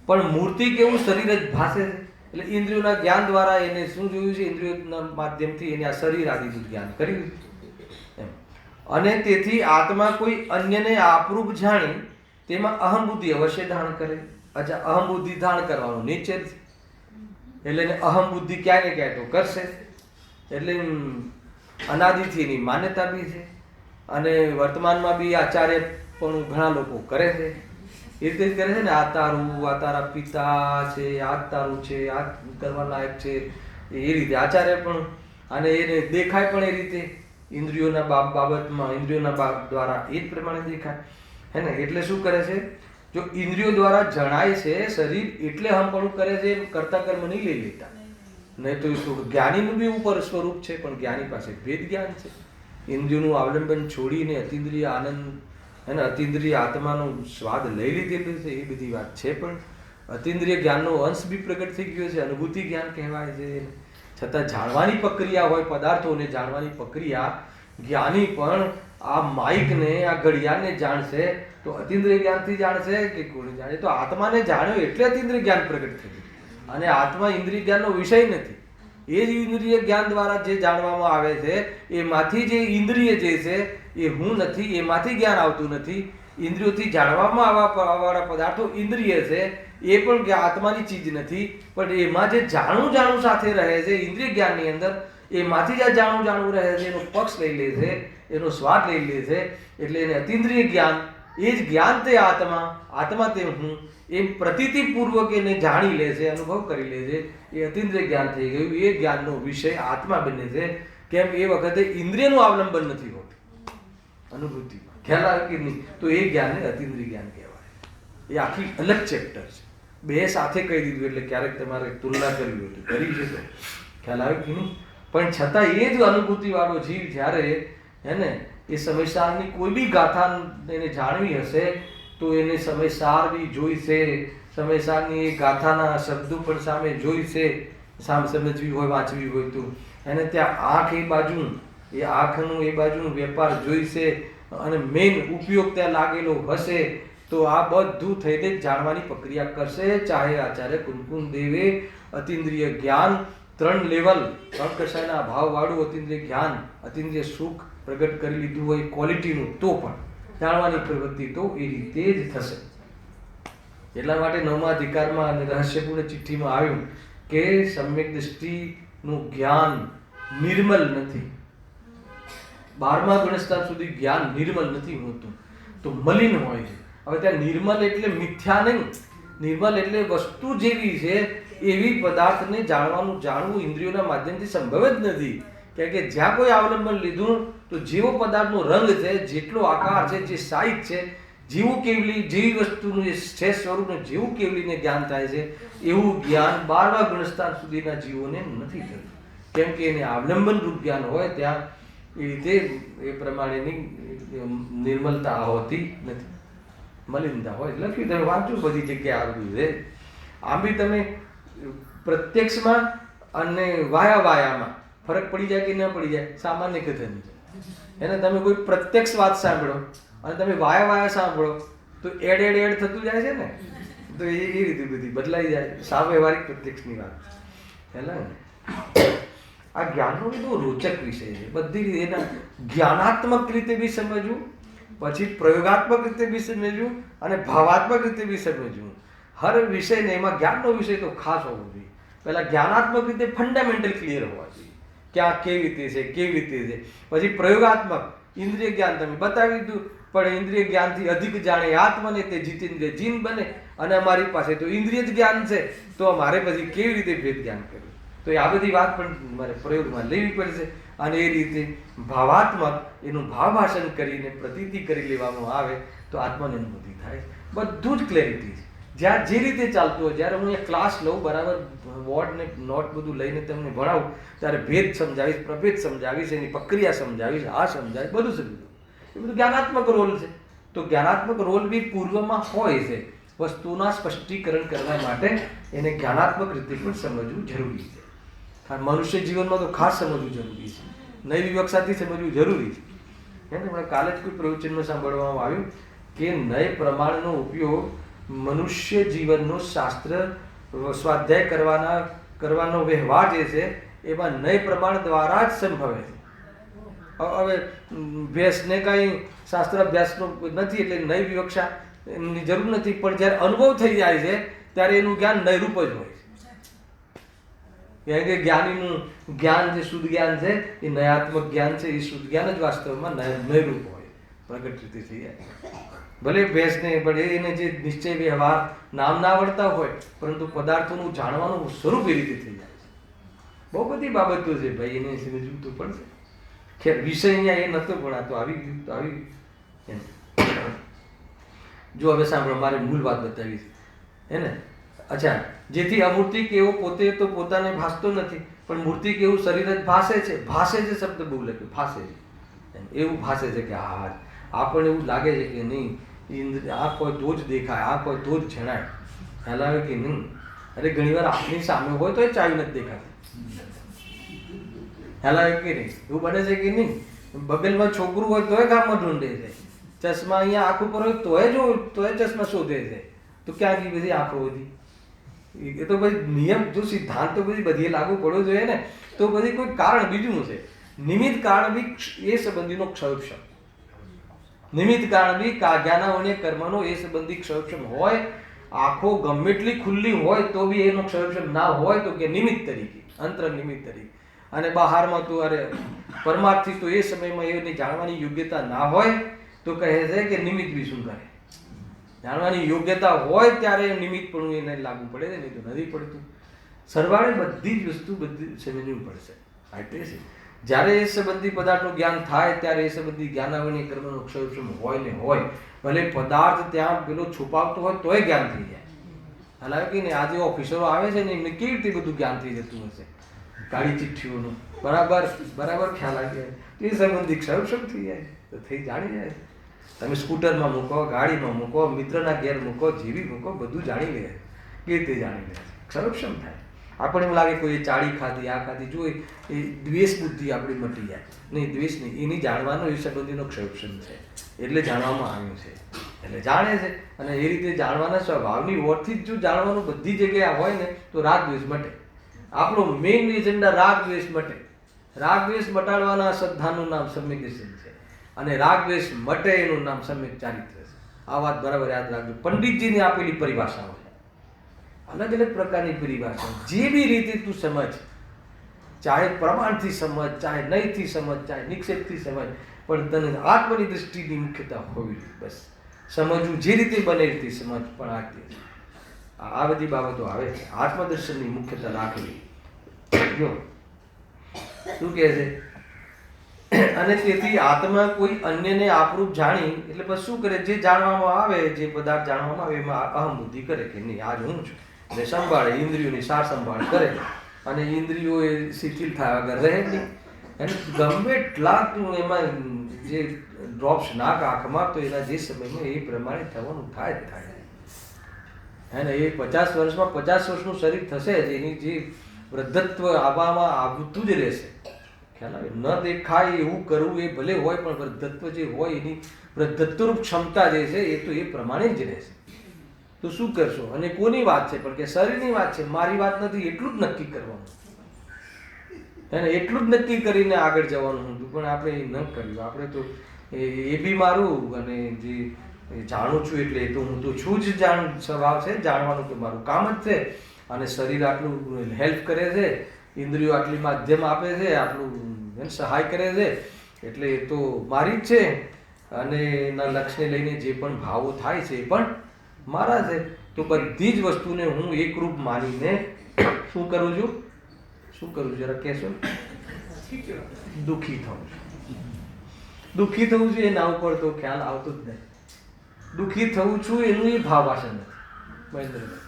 પણ મૂર્તિ કેવું શરીર જ ભાસે છે. એટલે ઇન્દ્રિયોના જ્ઞાન દ્વારા એને શું જોયું છે? ઇન્દ્રિયોના માધ્યમથી એને આ શરીર આદિનું જ્ઞાન કર્યું એમ. અને તેથી આત્મા કોઈ અન્યને આપરૂપ જાણી તેમાં અહમ બુદ્ધિ અવશ્ય ધારણ કરે. અચ્છા, અહમ બુદ્ધિ ધારણ કરવાનું નેચર છે, એટલે એને અહમ બુદ્ધિ ક્યાંય ને ક્યાંય તો કરશે. એટલે અનાદિથી એની માન્યતા બી છે, અને વર્તમાનમાં બી આચાર્ય પણ ઘણા લોકો કરે છે. એ રીતે જ કરે છે ને, આ તારું, આ તારા પિતા છે, આ તારું છે, આ કરવા લાયક છે, એ રીતે આચાર્ય પણ, અને એને દેખાય પણ એ રીતે ઇન્દ્રિયોના બાબતમાં, ઇન્દ્રિયોના દ્વારા એ જ પ્રમાણે દેખાય હે ને. એટલે શું કરે છે? જો ઇન્દ્રિયો દ્વારા જણાય છે શરીર, એટલે હમ કરે છે, કરતા કર્મ નહીં લઈ લેતા. નહીં તો શું, જ્ઞાનીનું બી ઉપર સ્વરૂપ છે, પણ જ્ઞાની પાસે ભેદ જ્ઞાન છે. ઇન્દ્રિયોનું અવલંબન છોડીને અતિન્દ્રિય આનંદ અને અતિન્દ્રિય આત્માનો સ્વાદ લઈ લીધેલું છે, એ બધી વાત છે. પણ અતિન્દ્રિય જ્ઞાનનો અંશ બી પ્રગટ થઈ ગયો છે, અનુભૂતિ જ્ઞાન કહેવાય છે. છતાં જાણવાની પ્રક્રિયા હોય, પદાર્થોને જાણવાની પ્રક્રિયા, જ્ઞાની પણ આ માઇકને, આ ઘડિયાળને જાણશે તો અતિન્દ્રિય જ્ઞાનથી જાણશે કે કોને જાણે? તો આત્માને જાણ્યો એટલે અતિન્દ્રિય જ્ઞાન પ્રગટ થયું. અને આત્મા ઇન્દ્રિય જ્ઞાનનો વિષય નથી. એ જ ઇન્દ્રિય જ્ઞાન દ્વારા જે જાણવામાં આવે છે, એમાંથી જે ઇન્દ્રિય જે છે એ હું નથી, એમાંથી જ્ઞાન આવતું નથી. ઇન્દ્રિયોથી જાણવામાં આવવાવાળા પદાર્થો ઇન્દ્રિય છે, એ પણ આત્માની ચીજ નથી. પણ એમાં જે જાણું સાથે રહે છે ઇન્દ્રિય જ્ઞાનની અંદર, એમાંથી જે જાણું રહે છે એનો પક્ષ લઈ લે છે, એનો સ્વાદ લઈ લે છે. એટલે એને અતિન્દ્રિય જ્ઞાન, એ જ જ્ઞાન તે આત્મા, આત્મા તે હું, એમ પ્રતીતિપૂર્વક એને જાણી લે છે, અનુભવ કરી લે છે. એ અતિન્દ્રિય જ્ઞાન થઈ ગયું. એ જ્ઞાનનો વિષય આત્મા બને છે. કેમ? એ વખતે ઇન્દ્રિયનું અવલંબન નથી હોતું અનુભૂતિમાં. ખ્યાલ આવે કે નહીં? તો એ જ્ઞાનને અતિન્દ્રિય જ્ઞાન કહેવાય. એ આખી અલગ ચેપ્ટર છે. બે સાથે કહી દીધું, એટલે ક્યારેક તમારે તુલના કરવી હોય તો કરી છે. ખ્યાલ આવે કે નહીં? પણ છતાં એ જ અનુભૂતિવાળો જીવ જ્યારે હે ને એ સમયસારની કોઈ બી ગાથા એને જાણવી હશે તો એને સમયસાર બી જોઈશે. સમયસારની એ ગાથાના શબ્દો પણ સામે જોઈશે, સામે સમજવી હોય, વાંચવી હોય તો. અને ત્યાં આંખ એ બાજુ, એ આંખનું એ બાજુનું વેપાર જોઈશે, અને મેઇન ઉપયોગ ત્યાં લાગેલો હશે. તો આ બધું થઈને જ જાણવાની પ્રક્રિયા કરશે. ચાહે આચાર્ય કુમકુમ દેવે અતિન્દ્રિય જ્ઞાન 3 લેવલ, 3 કક્ષાના ભાવવાળું અતિન્દ્રિય જ્ઞાન, અતિન્દ્રિય સુખ પ્રગટ કરી લીધું હોય ક્વોલિટીનું, તો પણ જાણવાની પ્રવૃત્તિ તો એ રીતે જ થશે. એટલા માટે 9મા અધિકારમાં અને રહસ્યપૂર્ણ ચિઠ્ઠીમાં આવ્યું કે સમ્યક દ્રષ્ટિનું જ્ઞાન નિર્મલ નથી. 12મા ગુણસ્થાન સુધી જ્ઞાન નિર્મલ નથી હોતું, તો મલિન હોય છે. હવે ત્યાં નિર્મલ એટલે મિથ્યા નહીં, નિર્મલ એટલે વસ્તુ જેવી છે એવી પદાર્થને જાણવું ઇન્દ્રિયોના માધ્યમથી સંભવ જ નથી. કારણ કે જ્યાં કોઈ અવલંબન લીધું તો જેવો પદાર્થનો રંગ છે, જેટલો આકાર છે, જે સાઇઝ છે, જેવું કેવલી, જેવી વસ્તુનું જે છે સ્વરૂપને જેવું કેવલીને જ્ઞાન થાય છે, એવું જ્ઞાન 12મા ગુણસ્થાન સુધીના જીવોને નથી થતું. કેમ કે એને અવલંબન રૂપ જ્ઞાન હોય ત્યાં એ રીતે એ પ્રમાણેની નિર્મલતા હોતી નથી, મલિનતા હોય. લખ્યું તમે વાંચો, બધી જગ્યાએ આવ્યું છે. આમ બી તમે પ્રત્યક્ષમાં અને વાયામાં ફરક પડી જાય કે ન પડી જાય? સામાન્ય કથન છે. એને તમે કોઈ પ્રત્યક્ષ વાત સાંભળો અને તમે વાયા સાંભળો તો એડ થતું જાય છે ને. તો એ રીતે બધી બદલાઈ જાય. સાવ વ્યવહારિક પ્રત્યક્ષની વાત હેલા ને. આ જ્ઞાનનો બહુ રોચક વિષય છે. બધી રીતે એના જ્ઞાનાત્મક રીતે બી સમજવું, પછી પ્રયોગાત્મક રીતે બી સમજવું, અને ભાવાત્મક રીતે બી સમજવું. હર વિષયને એમાં જ્ઞાનનો વિષય તો ખાસ હોવો જોઈએ. પહેલાં જ્ઞાનાત્મક રીતે ફંડામેન્ટલ ક્લિયર હોવા જોઈએ કે આ કેવી રીતે છે, કેવી રીતે છે. પછી પ્રયોગાત્મક ઇન્દ્રિય જ્ઞાન તમે બતાવી દીધું, પણ ઇન્દ્રિય જ્ઞાનથી અધિક જાણે આત્મને તે જીતેન્દ્રિય જીન બને. અને અમારી પાસે તો ઇન્દ્રિય જ જ્ઞાન છે, તો મારે પછી કેવી રીતે ભેદ જ્ઞાન કરવું? તો આ બધી વાત પણ મારે પ્રયોગમાં લેવી પડશે. અને એ રીતે ભાવાત્મક એનું ભાવભાષણ કરીને પ્રતીતિ કરી લેવામાં આવે તો આત્માની અનુભૂતિ થાય. બધું જ ક્લેરિટી છે. જ્યાં જે રીતે ચાલતું હોય, જ્યારે હું એક ક્લાસ લઉં, બરાબર બોર્ડ ને નોટ બધું લઈને તમને ભણાવું, ત્યારે ભેદ સમજાવીશ, પ્રભેદ સમજાવીશ, એની પ્રક્રિયા સમજાવીશ, આ સમજાવીશ, બધું સમજાવું. એ બધું જ્ઞાનાત્મક રોલ છે. તો જ્ઞાનાત્મક રોલ બી પૂર્વમાં હોય છે. વસ્તુના સ્પષ્ટીકરણ કરવા માટે એને જ્ઞાનાત્મક રીતે પણ સમજવું જરૂરી છે. મનુષ્ય જીવનમાં તો ખાસ સમજવું જરૂરી છે. નવી વિવક્ષાથી સમજવું જરૂરી છે. હમણાં કાલે જ કોઈ પ્રવચનમાં સાંભળવામાં આવ્યું કે નય પ્રમાણનો ઉપયોગ મનુષ્ય જીવનનો શાસ્ત્ર સ્વાધ્યાય કરવાનો વ્યવહાર જે છે એમાં નય પ્રમાણ દ્વારા જ સંભવે છે. હવે ભેંસને કાંઈ શાસ્ત્ર અભ્યાસનો નથી એટલે નય વિવક્ષા એની જરૂર નથી, પણ જ્યારે અનુભવ થઈ જાય છે ત્યારે એનું જ્ઞાન નયરૂપ જ હોય છે. કારણ કે જ્ઞાનીનું જ્ઞાન જે શુદ્ધ જ્ઞાન છે એ નયાત્મક જ્ઞાન છે. એ શુદ્ધ જ્ઞાન જ વાસ્તવમાં નયરૂપ હોય, પ્રગટ રીતે થઈ જાય. ભલે ભેંસને પણ એને જે નિશ્ચય વ્યવહાર નામ ના આવડતા હોય, પરંતુ પદાર્થોનું જાણવાનું સ્વરૂપ એ રીતે થઈ જાય છે. બહુ બધી બાબતો છે ભાઈ, એને સમજવું તો પડશે. ખેર વિષય અહીંયા એ નહોતો, પણ આ તો આવી ગયું તો આવી ગયું. જો હવે સાંભળો, મારે મૂળ વાત બતાવી છે હે ને. અચ્છા, જેથી અમૂર્તિ કેવો પોતે તો પોતાને ભાસતો નથી, પણ મૂર્તિ કેવું શરીર જ ભાસે છે. ભાસે છે શબ્દ બહુ લખ્યો, ભાસે છે, એવું ભાસે છે કે હા, આપણને એવું લાગે છે કે નહીં, આંખ હોય તો જ દેખાય, આંખ હોય તો જ જણાય. ખ્યાલ આવે કે નહીં? અરે ઘણીવાર આપણી સામે હોય તો એ ચાવી નથી દેખાતી. ખ્યાલ આવે કે નહીં? એવું બને છે કે નહીં? બગલમાં છોકરું હોય તોય ગામમાં ઢૂંઢે છે, ચશ્મા અહીંયા આંખ ઉપર હોય તોય ચશ્મા શોધે છે. તો ક્યાં ગઈ બધી આંખો બધી? એ તો ભાઈ નિયમ, જો સિદ્ધાંત તો બધી લાગુ પડવો જોઈએ ને. તો બધી કોઈ કારણ બીજું છે. નિમિત્ત કારણ બી એ સંબંધીનો ક્ષયક્ષમ. નિમિત્ત કારણ બી જ્ઞાનાવન્ય કર્મનો એ સંબંધી ક્ષયક્ષમ હોય. આંખો ગમે એટલી ખુલ્લી હોય તો બી એનો ક્ષયક્ષમ ના હોય તો કે નિમિત્ત તરીકે, અંતર નિમિત્ત તરીકે. અને બહારમાં તો અરે પરમાર્થી તો એ સમયમાં એની જાણવાની યોગ્યતા ના હોય તો કહે છે કે નિમિત્ત બી શું કરે. જાણવાની યોગ્યતા હોય ત્યારે નિમિત્ત પણ એને લાગુ પડે છે, નહીં તો નથી પડતું. સરવાળે બધી જ વસ્તુ બધી સમજવી પડશે. એટલે છે જ્યારે એ સંબંધી પદાર્થનું જ્ઞાન થાય ત્યારે એ સંબંધી જ્ઞાનાવન્ય કર્મનો ક્ષયક્ષમ હોય ને હોય. ભલે પદાર્થ ત્યાં પેલો છુપાવતો હોય તોય જ્ઞાન થઈ જાય. હાલાકી કે ને આજે ઓફિસરો આવે છે ને એમને કેવી રીતે બધું જ્ઞાન થઈ જતું હશે, કાળી ચિઠ્ઠીઓનું બરાબર ખ્યાલ આવી જાય. એ સંબંધી ક્ષયક્ષમ થઈ જાય તો થઈ જાણી જાય. તમે સ્કૂટરમાં મૂકો, ગાડીમાં મૂકો, મિત્રના ઘેર મૂકો, જેવી મૂકો, બધું જાણી લે. કેવી રીતે જાણી લે? ક્ષયક્ષમ થાય. આપણને એમ લાગે કોઈ ચાળી ખાધી, આ ખાધી, જો એ દ્વેષ બુદ્ધિ આપણી મટી જાય. નહીં, દ્વેષ નહીં, એની જાણવાનો એ સંબંધીનો ક્ષયક્ષમ છે એટલે જાણવામાં આવ્યું છે, એટલે જાણે છે. અને એ રીતે જાણવાના સ્વભાવની ઓરથી જ જો જાણવાનું બધી જગ્યાએ હોય ને તો રાગ દ્વેષ મટે. આપણો મેઇન એજન્ડા રાગ દ્વેષ મટે. રાગ દ્વેષ મટાડવાના શ્રદ્ધાનું નામ સમ્યક દર્શન છે, અને રાગ દ્વેષ મટે એનું નામ સમ્યક ચારિત્ર છે. આ વાત બરાબર યાદ રાખજો. પંડિતજીની આપેલી પરિભાષાઓ છે, અલગ અલગ પ્રકારની પરિભાષા. જે બી રીતે તું સમજ, ચાહે પ્રમાણથી સમજ, ચાહે નહીંથી સમજ, ચાહે નિક્ષેપથી સમજ, પણ તને આત્મની દૃષ્ટિની મુખ્યતા હોવી જોઈએ. બસ સમજવું જે રીતે બને એ રીતે સમજ. પણ આ બધી બાબતો આવે છે. આત્મદર્શનની મુખ્યતા રાખવી. જો શું કહે છે? અને તેથી આત્મા કોઈ અન્યને આપરૂપ જાણી એટલે પછી શું કરે? જે જાણવામાં આવે, જે પદાર્થ જાણવામાં આવે એમાં અહમ બુદ્ધિ કરે કે નહીં, આજ હું છું. એટલે સંભાળે, ઇન્દ્રિયોની સાર સંભાળ કરે. અને ઇન્દ્રિયો એ શિથિલ થયા વગર રહે જ નહીં. એને ગમે એટલા તું એમાં જે ડ્રોપ્સ નાખ આંખમાં તો એના જે સમયમાં એ પ્રમાણે થવાનું થાય જ થાય. હે ને? એ 50 વર્ષમાં 50 વર્ષનું શરીર થશે જ. એની જે વૃદ્ધત્વ આવવામાં આવતું જ રહેશે. ખ્યાલ આવે? ન દેખાય એવું કરવું એ ભલે હોય, પણ વૃદ્ધત્વ જે હોય એની વૃદ્ધત્વરૂપ ક્ષમતા જે છે એ તો એ પ્રમાણે જ રહેશે. તો શું કરશો? અને કોની વાત છે? પણ કે શરીરની વાત છે, મારી વાત નથી. એટલું જ નક્કી કરવાનું, એને એટલું જ નક્કી કરીને આગળ જવાનું હતું. પણ આપણે એ ન કર્યું. આપણે તો એ બી મારું, અને જે જાણું છું એટલે એ તો હું તો છું જ. સ્વભાવ છે જાણવાનું, તો મારું કામ જ છે. અને શરીર આટલું હેલ્પ કરે છે, ઇન્દ્રિયો આટલી માધ્યમ આપે છે, આટલું સહાય કરે છે, એટલે એ તો મારી જ છે. અને એના લક્ષ્યને લઈને જે પણ ભાવો થાય છે એ પણ મારા છે. તો બધી જ વસ્તુને હું એકરૂપ માનીને શું કરું છું? જરા કહેશો? દુઃખી થવું છું. દુઃખી થવું છું એના ઉપર તો ખ્યાલ આવતો જ નહીં. દુઃખી થવું છું એનું એ ભાવ વાસન નથી. મહેન્દ્રભાઈ,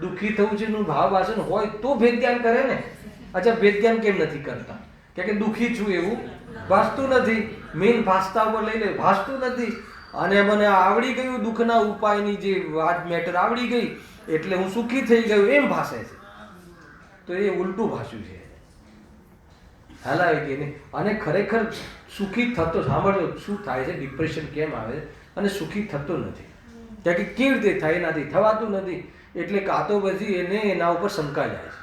દુઃખી થવું છે એનું ભાવ વાસન હોય તો ભેદ જ્ઞાન કરે ને. અચ્છા, ભેદ જ્ઞાન કેમ નથી કરતા? કે દુઃખી છું એવું ભાસતું નથી. મેઇન ભાસતા ઉપર લઈ લે, ભાસતું નથી. અને મને આવડી ગયું દુઃખના ઉપાયની જે વાત મેટર આવડી ગઈ એટલે હું સુખી થઈ ગયું એમ ભાસે છે. તો એ ઉલટું ભાષ્યું છે. હાલાવે કે નહીં. અને ખરેખર સુખી થતો, સાંભળજો શું થાય છે, ડિપ્રેશન કેમ આવે અને સુખી થતો નથી. કારણ કે કેવી રીતે થાય? એનાથી થવાતું નથી. એટલે કાં તો પછી એને એના ઉપર શંકા જાય છે.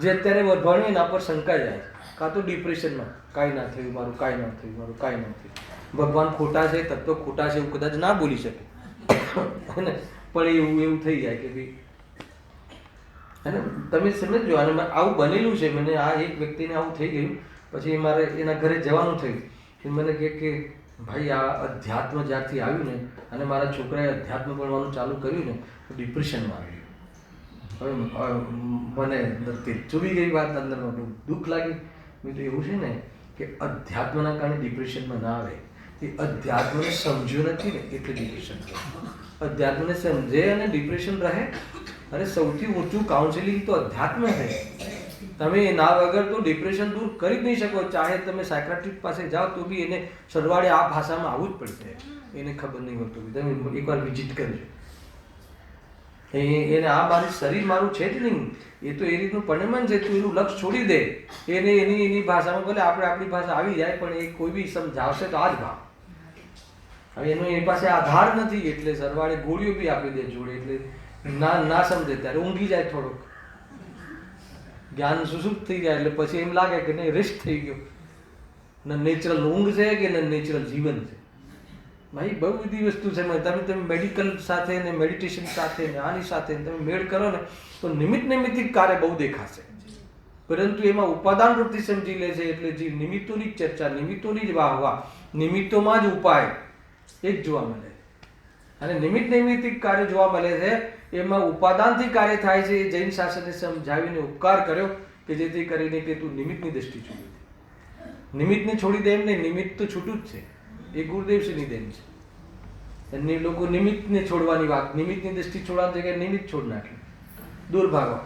જે અત્યારે ભણે એના પર શંકા જાય છે. કાં તો ડિપ્રેશનમાં કાંઈ ના થયું મારું, કાંઈ ના થયું મારું, કાંઈ ના થયું. ભગવાન ખોટા છે, તત્વ ખોટા છે એવું કદાચ ના બોલી શકે પણ એવું થઈ જાય કે ભાઈ. અને તમે સમજો, અને આવું બનેલું છે. મને આ એક વ્યક્તિને આવું થઈ ગયું, પછી મારે એના ઘરે જવાનું થયું. મને કે ભાઈ આ અધ્યાત્મ જ્યારથી આવ્યું ને અને મારા છોકરાએ અધ્યાત્મ ભણવાનું ચાલુ કર્યું ને તો ડિપ્રેશનમાં આવ્યું. હવે મને ચૂવી ગઈ વાત, અંદરમાં બહુ દુઃખ લાગ્યું. મેં તો એવું છે ને કે અધ્યાત્મના કારણે ડિપ્રેશનમાં ના આવે. એ અધ્યાત્મને સમજ્યું નથી ને એટલે ડિપ્રેશન રહે. અધ્યાત્મને સમજે અને ડિપ્રેશન રહે. અરે સૌથી ઊંચું કાઉન્સેલિંગ તો અધ્યાત્મ છે. તમે એના વગર તો ડિપ્રેશન દૂર કરી જ નહીં શકો. ચાહે તમે સાયક્રેટિસ્ટ પાસે જાઓ તો બી એને સરવાળે આ ભાષામાં આવવું જ પડશે. એને ખબર નહીં હોતું. તમે એકવાર વિઝિટ કરજો. એને આ મારું શરીર મારું છે જ નહીં. એ તો એ રીતનું પરિણમન છે. તું એનું લક્ષ છોડી દે. એને એની ભાષામાં ભલે આપણી ભાષા આવી જાય પણ એ કોઈ બી સમજાવશે તો આ જ ભાવ. હવે એનો એની પાસે આધાર નથી એટલે સરવાળે ગોળીઓ બી આપી દે જોડે. એટલે ના સમજે ત્યારે ઊંઘી જાય. થોડોક જ્ઞાન સુસુપ્ત થઈ જાય એટલે પછી એમ લાગે કે નહીં રેસ્ટ થઈ ગયો. ન નેચરલ ઊંઘ છે કે ન નેચરલ જીવન છે. ભાઈ બહુ બધી વસ્તુ છે. તમે મેડિકલ સાથે ને મેડિટેશન સાથે ને આની સાથે તમે મેળ કરો ને તો નિમિત્તિક કાર્ય બહુ દેખાશે. પરંતુ એમાં ઉપાદાન વૃત્તિ સમજી લે છે એટલે જે નિમિત્તોની જ ચર્ચા, નિમિત્તોની જ વાહવા, નિમિત્તોમાં જ ઉપાય એ જ જોવા મળે. અને નિમિત્તિક કાર્ય જોવા મળે છે. એમાં ઉપાદાનથી કાર્ય થાય છે. એ જૈન શાસને સમજાવીને ઉપકાર કર્યો કે જેથી કરીને કે તું નિમિત્તની દ્રષ્ટિ છોડી દે. નિમિત્તને છોડી દે એમ નહીં, નિમિત્ત તો છૂટું જ છે. એ ગુરુદેવશ્રીની દેન છે. એમની લોકો નિમિત્તને છોડવાની વાત, નિમિત્તની દ્રષ્ટિ છોડવાની જગ્યાએ નિમિત્ત છોડ નાખે, દૂર ભાગવા.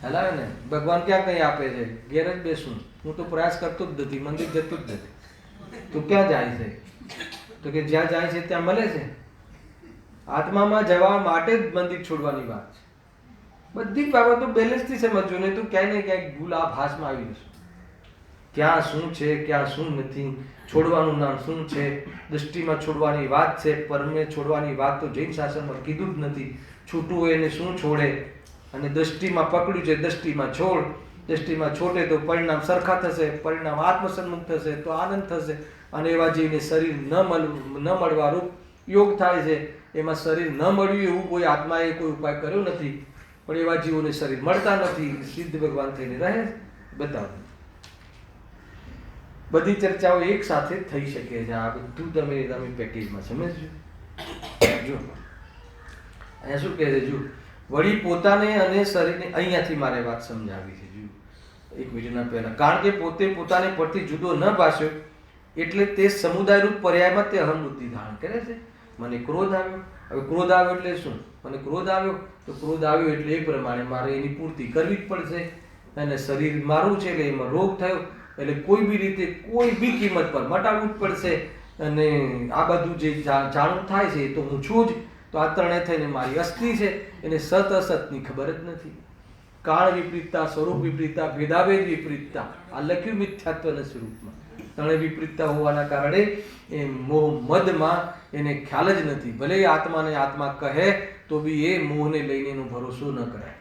હલાવે ને ભગવાન ક્યાં કઈ આપે છે? ઘેર જ બેસું, હું તો પ્રયાસ કરતો જ નથી, મંદિર જતું જ નથી. તો ક્યાં જાય છે? તો કે જ્યાં જાય છે ત્યાં મળે છે. આત્મામાં જવા માટે જ મંદિર છોડવાની વાત છે. બધી જ બાબતો બેલેન્સથી સમજજો, નહીં તો ક્યાંય ને ક્યાંક ભૂલ આ ભાસમાં આવી જશે. ક્યાં શું છે, ક્યાં શું નથી, છોડવાનું નામ શું છે, દૃષ્ટિમાં છોડવાની વાત છે, પરમે છોડવાની વાત તો જૈન શાસનમાં કીધું જ નથી. છૂટું હોય એને શું છોડે? અને દૃષ્ટિમાં પકડ્યું છે, દૃષ્ટિમાં છોડ. દૃષ્ટિમાં છોડે તો પરિણામ સરખા થશે, પરિણામ આત્મસન્મુખ થશે તો આનંદ થશે. અને એવા જીવને શરીર ન મળવારૂપ યોગ થાય છે. એમાં શરીર ન મળ્યું એવું કોઈ આત્માએ કોઈ ઉપાય કર્યો નથી, પણ એવા જીવોને શરીર મળતા નથી, સિદ્ધ ભગવાન થઈને રહે. બતાવો બધી ચર્ચાઓ એક સાથે થઈ શકે છે. આ બધું તમે પેકેજમાં સમજજો. જો અહીંયા શું કહે છે? જો વળી પોતાને અને શરીરને, અહીંયાથી મારે વાત સમજાવી છે. જો એક મિનિટના પહેલા, કારણ કે પોતે પોતાને પરથી જુદો ન ભાષ્યો એટલે તે સમુદાય રૂપ પર્યાયમાં તે અહમ બુદ્ધિ ધારણ કરે છે. મને ક્રોધ આવ્યો. હવે ક્રોધ આવ્યો એટલે શું? મને ક્રોધ આવ્યો તો ક્રોધ આવ્યો એટલે એ પ્રમાણે મારે એની પૂર્તિ કરવી જ પડશે. અને શરીર મારું છે એટલે એમાં રોગ થયો એટલે કોઈ બી રીતે કોઈ બી કિંમત પર મટાડવું જ પડશે. અને આ બધું જે જાણવું થાય છે એ તો હું છું જ. તો આ ત્રણેય થઈને મારી અસ્થિ છે. એને સત અસતની ખબર જ નથી. કાળ વિપરીતતા, સ્વરૂપ વિપરીતતા, ભેદાભેદ વિપરીતતા, આ લખ્યું મિથ્યાત્વના સ્વરૂપમાં. ત્રણેય વિપરીતતા હોવાના કારણે એ મોહ મદમાં એને ખ્યાલ જ નથી. ભલે આત્માને આત્મા કહે તો બી એ મોહને લઈને એનો ભરોસો ન કરાય.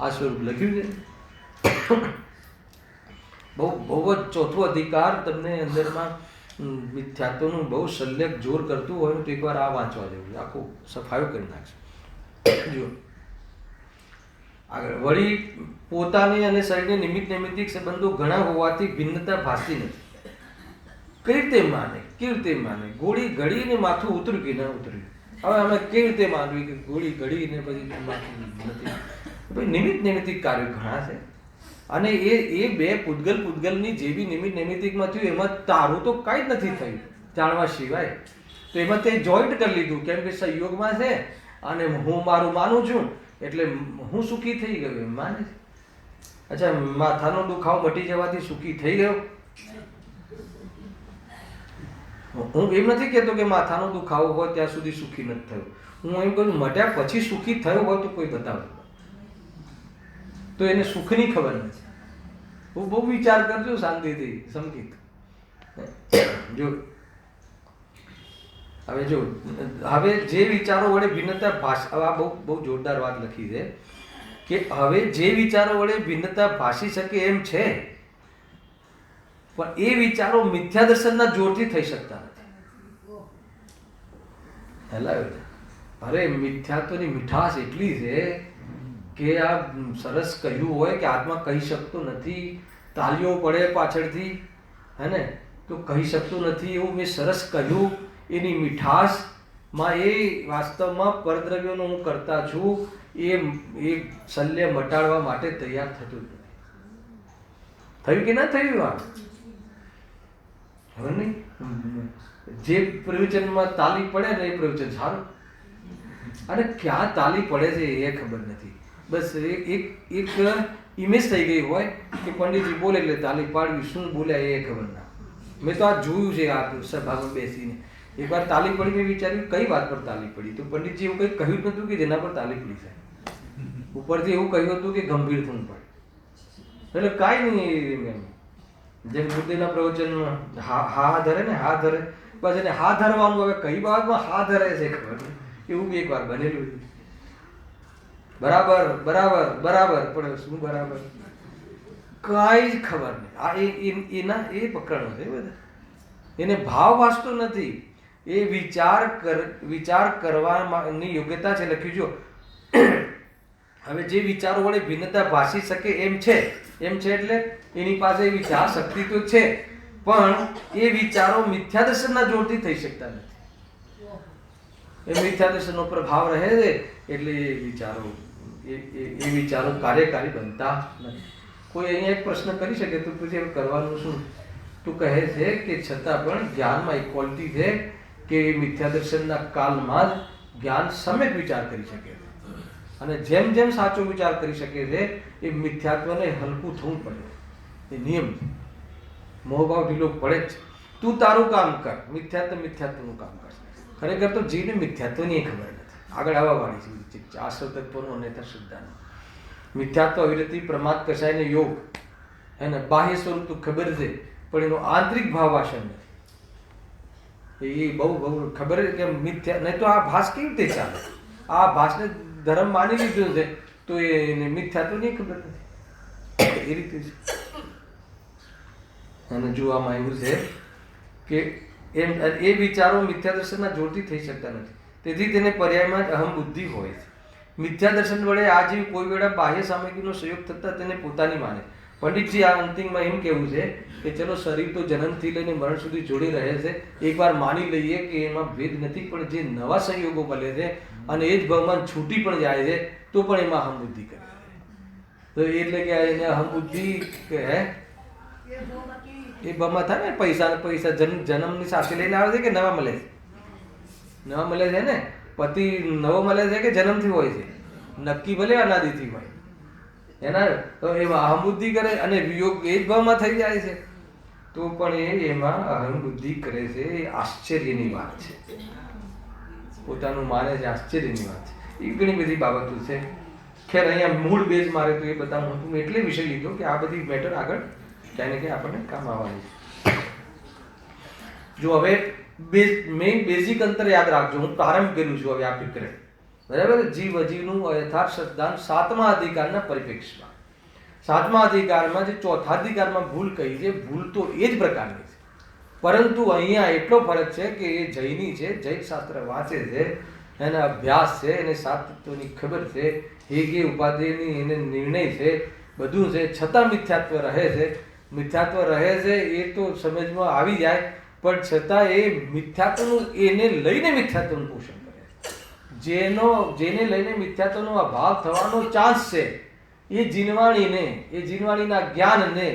આ સ્વરૂપ લખ્યું છે. બહુ જ ચોથો અધિકાર તમને અંદરમાં મિથ્યાત્વનું બહુ શલ્યક જોર કરતું હોય તો એકવાર આ વાંચવા જેવું, આખું સફાયો કરી નાખશે. જો આગળ, વળી પોતાને અને શરીરને નિમિત્તિક સંબંધો ઘણા હોવાથી ભિન્નતા ભાસતી નથી. કઈ રીતે માને, કેવી રીતે માને? ગોળી ઘડીને માથું ઉતર્યું કે ન ઉતર્યું? હવે અમે કેવી રીતે માનવી કે ગોળી ઘડીને પછી માથું નથી? ભાઈ નિમિત્ત નૈમિત્તિક કાર્યો ઘણા છે, અને એ બે પૂતગલની જે બી નિમિત્ત નૈમિત્તિકમાં થયું એમાં તારું તો કાંઈ જ નથી થયું જાણવા સિવાય. તો એમાં તે જોઈન્ટ કરી લીધું કેમ કે સંયોગમાં છે, અને હું મારું માનું છું એટલે હું સુખી થઈ ગયો એમ માને છે. અચ્છા, માથાનો દુખાવો મટી જવાથી સુખી થઈ ગયો? હું એમ નથી કહેતો કે માથાનો દુખાવો હોય ત્યાં સુધી સુખી નથી થયો. હું એમ કહું મટ્યા પછી સુખી થયો હોય તો કોઈ બતાવે તો એને સુખની ખબર નથી. હું બહુ વિચાર કરજો શાંતિથી સંકિત. હવે જે વિચારો વડે ભિન્નતા ભાષા, બહુ બહુ જોરદાર વાત લખી છે કે હવે જે વિચારો વડે ભિન્નતા ભાષી શકે એમ છે, પણ એ વિચારો મિથ્યા દર્શનના જોરથી થઈ શકતા નથી. અરે મિથ્યાત્વની મીઠાશ એટલી છે કે આ સરસ કહ્યું હોય કે આત્મા કહી શકતો નથી, તાલીઓ પડે પાછળથી, હે ને, તો કહી શકતું નથી એવું મેં સરસ કહ્યું. એની મીઠાશમાં એ વાસ્તવમાં પરદ્રવ્યોનો હું કરતા છું એ શલ્ય મટાડવા માટે તૈયાર થતું જ નથી. થયું કે ના થયું? આ હવે નહીં, જે પ્રવચનમાં તાલી પડે ને એ પ્રવચન સારું, અને ક્યાં તાલી પડે છે એ ખબર નથી. બસ એક ઇમેજ થઈ ગઈ હોય કે પંડિતજી બોલે એટલે તાલી પાડવી, શું બોલ્યા એ ખબર ના. મેં તો આ જોયું છે આ સભામાં બેસીને. એકવાર તાલી પડી, મેં વિચાર્યું કઈ વાત પર તાલી પડી, તો પંડિતજી એવું કંઈ કહ્યું જ નહોતું કે જેના પર તાલી પડી છે. ઉપરથી એવું કહ્યું હતું કે ગંભીર થવું પડે, એટલે કાંઈ નહીં. એમ જેમ બુદ્ધિના પ્રવચનમાં હા ધરે ને, હા ધરે, બસ એને હા ધરવાનું. હવે કઈ બાબતમાં હા ધરે છે ખબર નહીં, એવું બી એકવાર બનેલું છે. બરાબર બરાબર બરાબર, પણ શું બરાબર કાંઈ જ ખબર નહીં. આ એના એ પકડનો છે બધા. એને ભાવ વાંચતો નથી, એ વિચાર કરવાની યોગ્યતા છે. લખ્યું જો હવે જે વિચારો વડે ભિન્નતા ભાષી શકે એમ છે એટલે એની પાસે વિચાર શક્તિ તો છે, પણ એ વિચારો મિથ્યા દર્શનના જોરથી થઈ શકતા નથી. એ મિથ્યા દર્શનનો પ્રભાવ રહે છે એટલે એ વિચારો કાર્યકારી બનતા નથી. કોઈ અહીંયા એક પ્રશ્ન કરી શકે તો પછી કરવાનું શું? તું કહે છે કે છતાં પણ જ્ઞાનમાં એક ક્વોલિટી છે કે મિથ્યા દર્શનના કાલમાં જ જ્ઞાન સમ્યક વિચાર કરી શકે છે, અને જેમ જેમ સાચો વિચાર કરી શકે છે એ મિથ્યાત્વને હલકું થવું પડે. એ નિયમ છે. મોહભાવ ઢીલો પડે જ. તું તારું કામ કર, મિથ્યાત્વનું કામ કર. ખરેખર તો જીવને મિથ્યાત્વની ખબર નથી. આગળ આવવા વાળી છે આશ્રવ તત્વનો અન્યથા શુદ્ધાનો. મિથ્યાત્વ, અવિરતિ, પ્રમાદ, કસાયને યોગ, એને બાહ્ય સ્વરૂપ તો ખબર છે, પણ એનો આંતરિક ભાવ વાસન નથી. એ બહુ ખબર કે મિથ્યા, નહીં તો આ ભાસ કેવી રીતે ચાલે? આ ભાસને ધર્મ માની લીધો છે તો એને મિથ્યા તો નહીં ખબર નથી. એ રીતે છે. અને જોવામાં આવ્યું છે કે એ વિચારો મિથ્યા દર્શનના જોરથી થઈ શકતા નથી, તેથી તેને પર્યાયમાં જ અહમ બુદ્ધિ હોય છે. મિથ્યા દર્શન વડે આ જેવી કોઈ વેળા બાહ્ય સામગ્રીનો સંયોગ થતાં તેને પોતાની માને. પંડિતજી આ અંતિમમાં એમ કહેવું છે કે ચલો શરીર તો જન્મથી લઈને મરણ સુધી જોડી રહે છે, એકવાર માની લઈએ કે એમાં ભેદ નથી, પણ જે નવા સંયોગો મળે છે અને એ જ ભગવાન છૂટી પણ જાય છે તો પણ એમાં અહમ બુદ્ધિ કરે છે. તો એટલે કે એને અહમ બુદ્ધિ હે એ બમાં થાય ને, પૈસા જન્મની સાથે લઈને આવે છે કે નવા મળે છે? નવા મળે છે ને. પતિ નવો મળે છે કે જન્મથી હોય છે? નક્કી ભલે અનાદિથી હોય એના, તો એમાં અહમ બુદ્ધિ કરે અને વિયોગ એ જ ભાવમાં થઈ જાય છે, તો પણ એમાં અહમ બુદ્ધિ કરે છે. એ આશ્ચર્યની વાત છે. પોતાનું માને છે, આશ્ચર્યની વાત છે. એ ઘણી બધી બાબતો છે. ખેર અહીંયા મૂળ બેઝ મારે તો એ બતાવવું હતું. મેં એટલે વિષય લીધો કે આ બધી મેટર આગળ ક્યાંય ને ક્યાંય આપણને કામ આવવાની છે. જો હવે મેઇન બેઝિક અંતર યાદ રાખજો. હું પ્રારંભ કર્યું છું હવે આ ફિકરે, બરાબર? જીવ અજીવનું યથાર્થ સિદ્ધાંત 7મા અધિકારના પરિપ્રેક્ષમાં. 7મા અધિકારમાં જે ચોથા અધિકારમાં ભૂલ કહી છે, ભૂલ તો એ જ પ્રકારની છે, પરંતુ અહીંયા એટલો ફરક છે કે એ જૈની છે, જૈન શાસ્ત્ર વાંચે છે, એના અભ્યાસ છે, એને સાત તત્વોની ખબર છે, હેગે ઉપાધિની એને નિર્ણય છે, બધું છે, છતાં મિથ્યાત્વ રહે છે. મિથ્યાત્વ રહે છે એ તો સમજમાં આવી જાય, પણ છતાં એ મિથ્યાત્વનું એને લઈને મિથ્યાત્વનું પોષણ કરે. જેને લઈને મિથ્યાત્વનો અભાવ થવાનો ચાન્સ છે એ જીનવાણીના જ્ઞાનને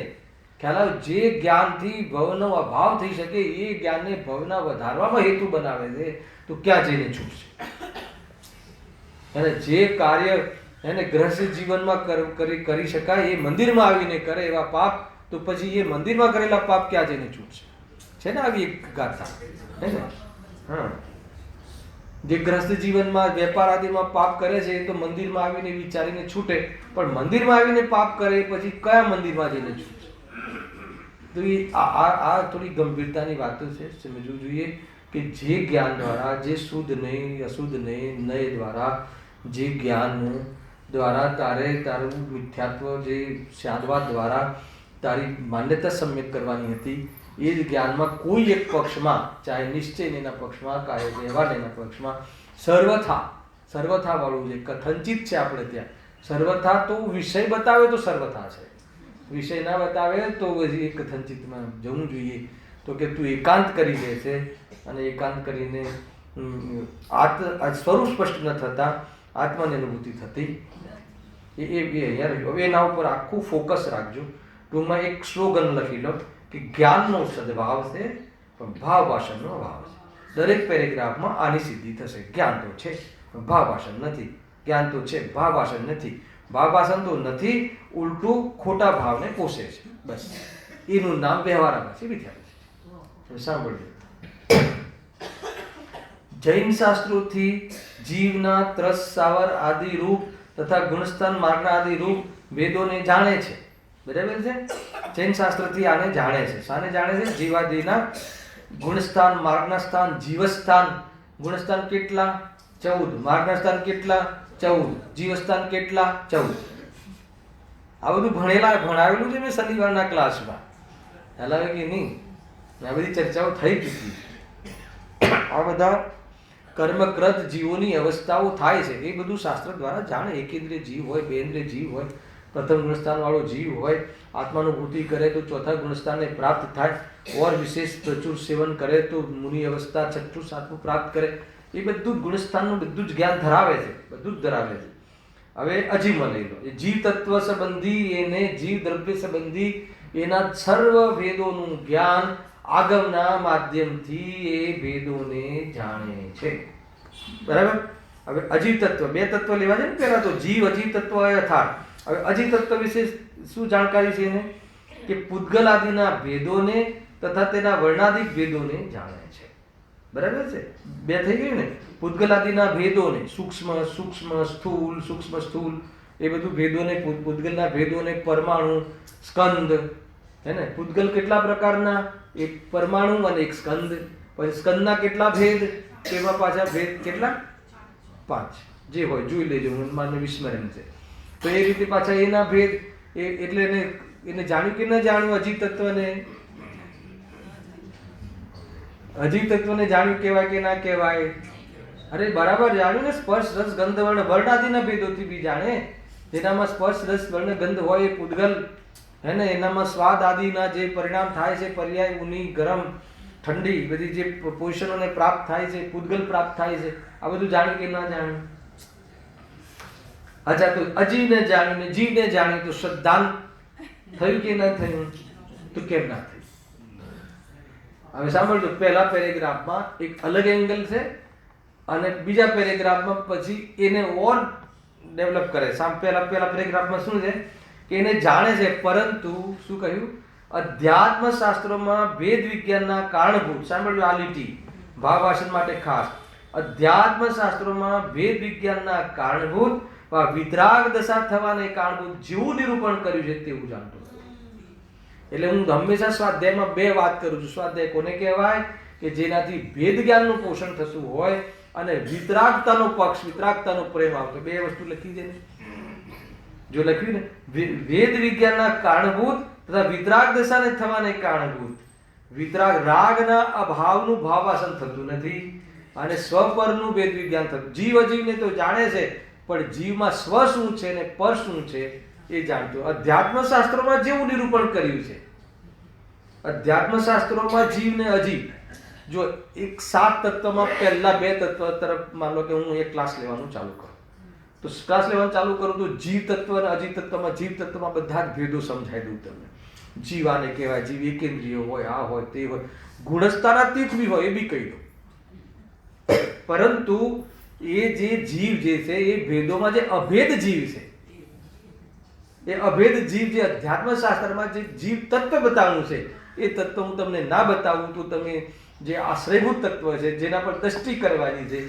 ખ્યાલ આવે. જે જ્ઞાનથી ભવનો અભાવ થઈ શકે એ જ્ઞાનને ભવના વધારવામાં હેતુ બનાવે છે તો ક્યાં જઈને છૂટશે? અને જે કાર્ય એને ગ્રહસ્થ જીવનમાં કરી શકાય એ મંદિરમાં આવીને કરે એવા પાપ, તો પછી એ મંદિરમાં કરેલા પાપ ક્યાં જઈને છૂટશે? છે ને આવી એક ગાથા, હે ને? હા, જે ગ્રસ્ત જીવનમાં વેપાર આદિમાં પાપ કરે છે એ તો મંદિરમાં આવીને વિચારીને છૂટે, પણ મંદિરમાં આવીને પાપ કરે પછી કયા મંદિરમાં જઈને છૂટશે? તો એ આ થોડી ગંભીરતાની વાતો છે, સમજવું જોઈએ કે જે જ્ઞાન દ્વારા, જે શુદ્ધ નહીં અશુદ્ધ નહીં નય દ્વારા, જે જ્ઞાન દ્વારા તારું મિથ્યાત્વ, જે શાદવાદ દ્વારા તારી માન્યતા સમ્યક કરવાની હતી, એ જ જ્ઞાનમાં કોઈ એક પક્ષમાં, ચાહે નિશ્ચયના પક્ષમાં, ચાહે વ્યવહારના પક્ષમાં, સર્વથા વાળું છે, કથનચિત છે આપણે ત્યાં. સર્વથા તો વિષય બતાવે તો સર્વથા છે, વિષય ના બતાવે તો પછી કથનચિતમાં જવું જોઈએ. તો કે તું એકાંત કરી દે છે અને એકાંત કરીને સ્વરૂપ સ્પષ્ટ ન થતા આત્માની અનુભૂતિ થતી એ અહીંયા રહ્યું. હવે એના ઉપર આખું ફોકસ રાખજો. ટૂંકમાં એક સ્લોગન લખી લો કે જ્ઞાનનો સદભાવ છે પણ ભાવ ભાષણનો અભાવ છે. દરેક પેરેગ્રાફમાં આની સિદ્ધિ થશે. જ્ઞાન તો છે ભાવ ભાષણ નથી, જ્ઞાન તો છે ભાવ ભાષણ નથી, ભાવ ભાષણ તો નથી, ઉલટું ખોટા ભાવને પોષે છે. બસ એનું નામ વ્યવહારમાં છે, વિદ્યાર્થી સાંભળજો. જૈન શાસ્ત્રોથી જીવના ત્રસ સાવર આદિ રૂપ તથા ગુણસ્થાન માર્ગના આદિ રૂપ વેદોને જાણે છે. બરાબર છે? જૈન શાસ્ત્રથી આને જાણે છે. શાને જાણે છે? જીવાદિના ગુણસ્થાન, માર્ગના સ્થાન, જીવસ્થાન. ગુણસ્થાન કેટલા? 14. માર્ગના સ્થાન કેટલા? 14. જીવસ્થાન કેટલા? 14. આ બધું ભણાવેલું છે મેં શનિવારના ક્લાસમાં. હલાવે કે નહીં? આ બધી ચર્ચાઓ થઈ ચૂકી. આ બધા કર્મકૃત જીવોની અવસ્થાઓ થાય છે એ બધું શાસ્ત્ર દ્વારા જાણે. એકેન્દ્રિય જીવ હોય, બેન્દ્રિય જીવ હોય, પ્રથમ ગુણસ્થાન વાળો જીવ હોય, આત્માનુભૂતિ કરે તો ચોથા ગુણસ્થાનને પ્રાપ્ત થાય, ઓર વિશેષ પ્રચુર સેવન કરે તો મુનિ અવસ્થા છઠ્ઠું સાતમું પ્રાપ્ત કરે. એ બધું ગુણસ્થાનનું બધું જ જ્ઞાન ધરાવે છે, બધું જ ધરાવે છે. હવે અજીમાં લઈ લો. એ જીવ તત્વ સંબંધી, એને જીવ દ્રવ્ય સંબંધી એના સર્વ ભેદોનું જ્ઞાન આગમના માધ્યમથી એ ભેદોને જાણે છે. બરાબર? હવે અજીવ તત્વ, બે તત્વ લેવા છે ને. પહેલા તો જીવ, અજીવ તત્વ, યથાર્થ. હવે અજીવ તત્વ વિશે શું જાણકારી છે એને? કે પૂતગલ આદિના ભેદોને તથા તેના વર્ણાદિક ભેદોને જાણે છે. બરાબર છે? બે થઈ ગયું ને. પૂતગલ આદિના ભેદોને, સૂક્ષ્મ સ્થૂલ, સૂક્ષ્મ સ્થૂલ, એ બધું ભેદોને, પૂતગલના ભેદોને, પરમાણુ, સ્કંદ, હે ને? પૂતગલ કેટલા પ્રકારના? એક પરમાણુ અને એક સ્કંદ. પછી સ્કંદના કેટલા ભેદ? તેમાં પાછા ભેદ કેટલા? 5. જે હોય જોઈ લેજો, મારું વિસ્મરણ છે. તો એ રીતે પાછા એના ભેદ. એટલે એને જાણ્યું કે ન જાણ્યું? અજીવ તત્વને જાણ્યું કહેવાય કે ના કહેવાય? અરે બરાબર જાણ્યું ને. સ્પર્શ રસ ગંધ વર્ણ વર્ણાદિના ભેદોથી બી જાણે. જેનામાં સ્પર્શ રસ વર્ણ ગંધ હોય એ પૂતગલ, હે ને? એનામાં સ્વાદ આદિના જે પરિણામ થાય છે, પર્યાય, ઉની, ગરમ, ઠંડી, બધી જે પોષણોને પ્રાપ્ત થાય છે, પૂતગલ પ્રાપ્ત થાય છે. આ બધું જાણ્યું કે ના જાણ્યું? અચ્છા, તો અજીવને જાણ્યું, જીવને જાણ્યું, તો શ્રદ્ધાન થયું કે ના થયું? તો કેમ ના થયું? હવે સાંભળજો. પહેલા પેરેગ્રાફમાં એક અલગ એંગલ છે અને બીજા પેરેગ્રાફમાં પછી એને ઓર ડેવલપ કરે. પહેલા પેરેગ્રાફમાં શું છે કે એને જાણે છે, પરંતુ શું કહ્યું? અધ્યાત્મ શાસ્ત્રોમાં ભેદ વિજ્ઞાનના કારણભૂત, સાંભળજો આ લીટી ભાવ ભાષણ માટે ખાસ, અધ્યાત્મ શાસ્ત્રોમાં ભેદ વિજ્ઞાનના કારણભૂત વિતરાગ દશા થવાને કારણભૂત જેવું નિરૂપણ કર્યું છે તેવું જાણતો. એટલે હું હંમેશા સ્વાધ્યાયમાં બે વાત કરું છું. સ્વાધ્યાય કોને કહેવાય? કે જેનાથી ભેદ જ્ઞાનનું પોષણ થતું હોય અને વિતરાગતાનો પક્ષ, વિતરાગતાનો પ્રેમ આવતો. બે વસ્તુ લખી દે ને. જો લખ્યું ને, વેદ વિજ્ઞાનના કારણભૂત તથા વિતરાગ દશાને થવાને કારણભૂત. વિતરાગ રાગના અભાવનું ભાવાસન થતું નથી અને સ્વપરનું વેદ વિજ્ઞાન થતું. જીવ અજીવને તો જાણે છે, પણ જીવમાં સ્વ શું છે ને પર શું છે એ જાણતો. અધ્યાત્મ શાસ્ત્રોમાં જેવું નિરૂપણ કર્યું છે, અધ્યાત્મ શાસ્ત્રોમાં જીવ ને અજીવ, જો એક 7 તત્વમાં પહેલા 2 તત્વ તરફ માનો કે હું એક ક્લાસ લેવાનું ચાલુ કરું, તો ક્લાસ લેવાનું ચાલુ કરું તો જીવ તત્વ અને અજીવ તત્વમાં, જીવ તત્વમાં બધા જ ભેદો સમજાઈ દઉં તમને. જીવ આને કહેવાય, જીવ એકેન્દ્રિય હોય, આ હોય તે હોય, ગુણસ્થાના તીત બી હોય એ બી કહી દઉં. પરંતુ એ જે જીવ જે છે એ ભેદોમાં જે અભેદ જીવ છે, એ અભેદ જીવ જે અધ્યાત્મ શાસ્ત્રમાં જે જીવ તત્વ બતાવવાનું છે એ તત્વ હું તમને ના બતાવું તો તમે જે આશ્રયભૂત તત્વ છે, જેના પર દ્રષ્ટિ કરવાની છે,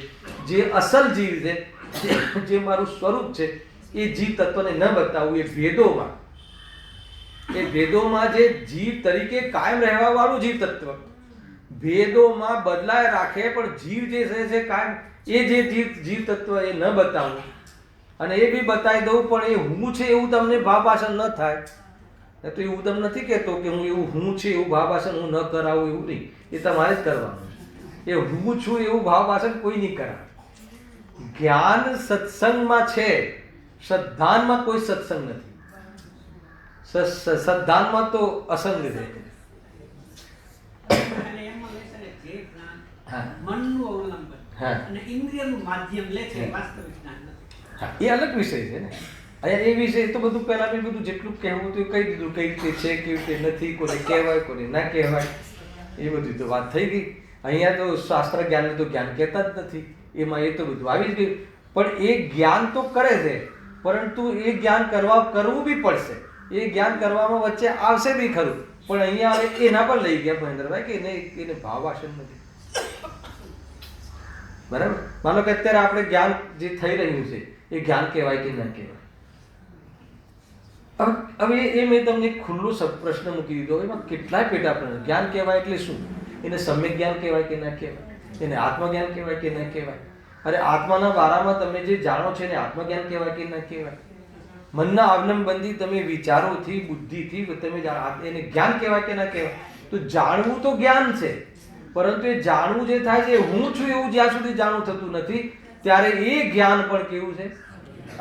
જે અસલ જીવ છે, જે મારું સ્વરૂપ છે, એ જીવ તત્વને ન બતાવું. એ ભેદોમાં જે જીવ તરીકે કાયમ રહેવા વાળું જીવ તત્વ ભેદોમાં બદલાય રાખે, પણ જીવ જે છે કાયમ એ જે જીવ તત્વ એ ન બતાવું. અને એ બી બતાવી દઉં પણ એ હું છે એવું તમને ભાવાસન ન થાય. તો એવું તમને નથી કહેતો કે હું એવું હું છે એવું ભાવાસન હું ન કરાવું, એવું નહીં, એ તમારે જ કરવાનું. એ હું છું એવું ભાવાસન કોઈ નહીં કરાવે. જ્ઞાન સત્સંગમાં છે, શ્રદ્ધાનમાં કોઈ સત્સંગ નથી. શ્રદ્ધાનમાં તો અસંગ છે. એ અલગ વિષય છે ને. અહીંયા એ વિષય તો બધું પહેલા બી બધું જેટલું કહેવું હતું કહી દીધું, કઈ રીતે છે, કેવી રીતે નથી, કોને કહેવાય કોને ના કહેવાય, એ બધી તો વાત થઈ ગઈ. અહીંયા તો શાસ્ત્ર જ્ઞાનને તો જ્ઞાન કહેતા જ નથી, એમાં એ તો બધું આવી જ ગયું. પણ એ જ્ઞાન તો કરે છે, પરંતુ એ જ્ઞાન કરવું બી પડશે. એ જ્ઞાન કરવામાં વચ્ચે આવશે બી ખરું, પણ અહીંયા એના પર લઈ ગયા મહેન્દ્રભાઈ કે એને ભાવાસન નથી. બરાબર? માનો કે અત્યારે આપણે જ્ઞાન જે થઈ રહ્યું છે એ જ્ઞાન કહેવાય કે ના કહેવાય? હવે એ મેં તમને ખુલ્લો પ્રશ્ન મૂકી દીધો. એમાં કેટલાય પેટા પ્રશ્ન. જ્ઞાન કહેવાય એટલે શું? એને સમ્યક જ્ઞાન કહેવાય કે ના કહેવાય? એને આત્મજ્ઞાન કહેવાય કે ના કહેવાય? અરે આત્માના બારામાં તમે જે જાણો છો એને આત્મજ્ઞાન કહેવાય કે ના કહેવાય? મનના અવલંબનથી તમે વિચારોથી, બુદ્ધિથી તમે એને જ્ઞાન કહેવાય કે ના કહેવાય? તો જાણવું તો જ્ઞાન છે, પરંતુ એ જાણવું જે થાય છે હું છું એવું જ્યાં સુધી જાણવું થતું નથી ત્યારે એ જ્ઞાન પણ કેવું છે?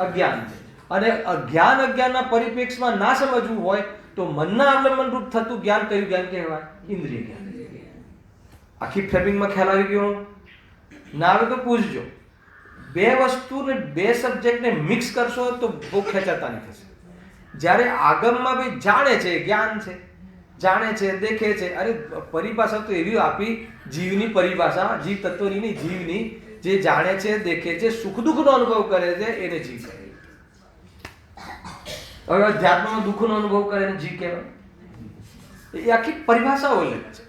અજ્ઞાન છે. અને અજ્ઞાન અજ્ઞાનના પરિપ્રેક્ષમાં ના સમજવું હોય તો મનના અવલંબન રૂપ થતું જ્ઞાન કયું જ્ઞાન કહેવાય? ઇન્દ્રિય જ્ઞાન. આખી ફ્રેમિંગમાં ખ્યાલ આવી ગયો? ના આવે તો પૂછજો. બે વસ્તુને, બે સબ્જેક્ટને મિક્સ કરશો તો બહુ ખેંચાતાની થશે. જ્યારે આગમમાં બી જાણે છે, જ્ઞાન છે, જાણે છે, દેખે છે. અરે પરિભાષા તો એવી આપી, જીવની પરિભાષા, જીવ તત્વની નહીં, જીવની. જે જાણે છે, દેખે છે, સુખ દુઃખનો અનુભવ કરે છે એને જીવ કહે. હવે અધ્યાત્મમાં દુઃખનો અનુભવ કરે એને જીવ કહેવાય? એ આખી પરિભાષાઓ અલગ છે.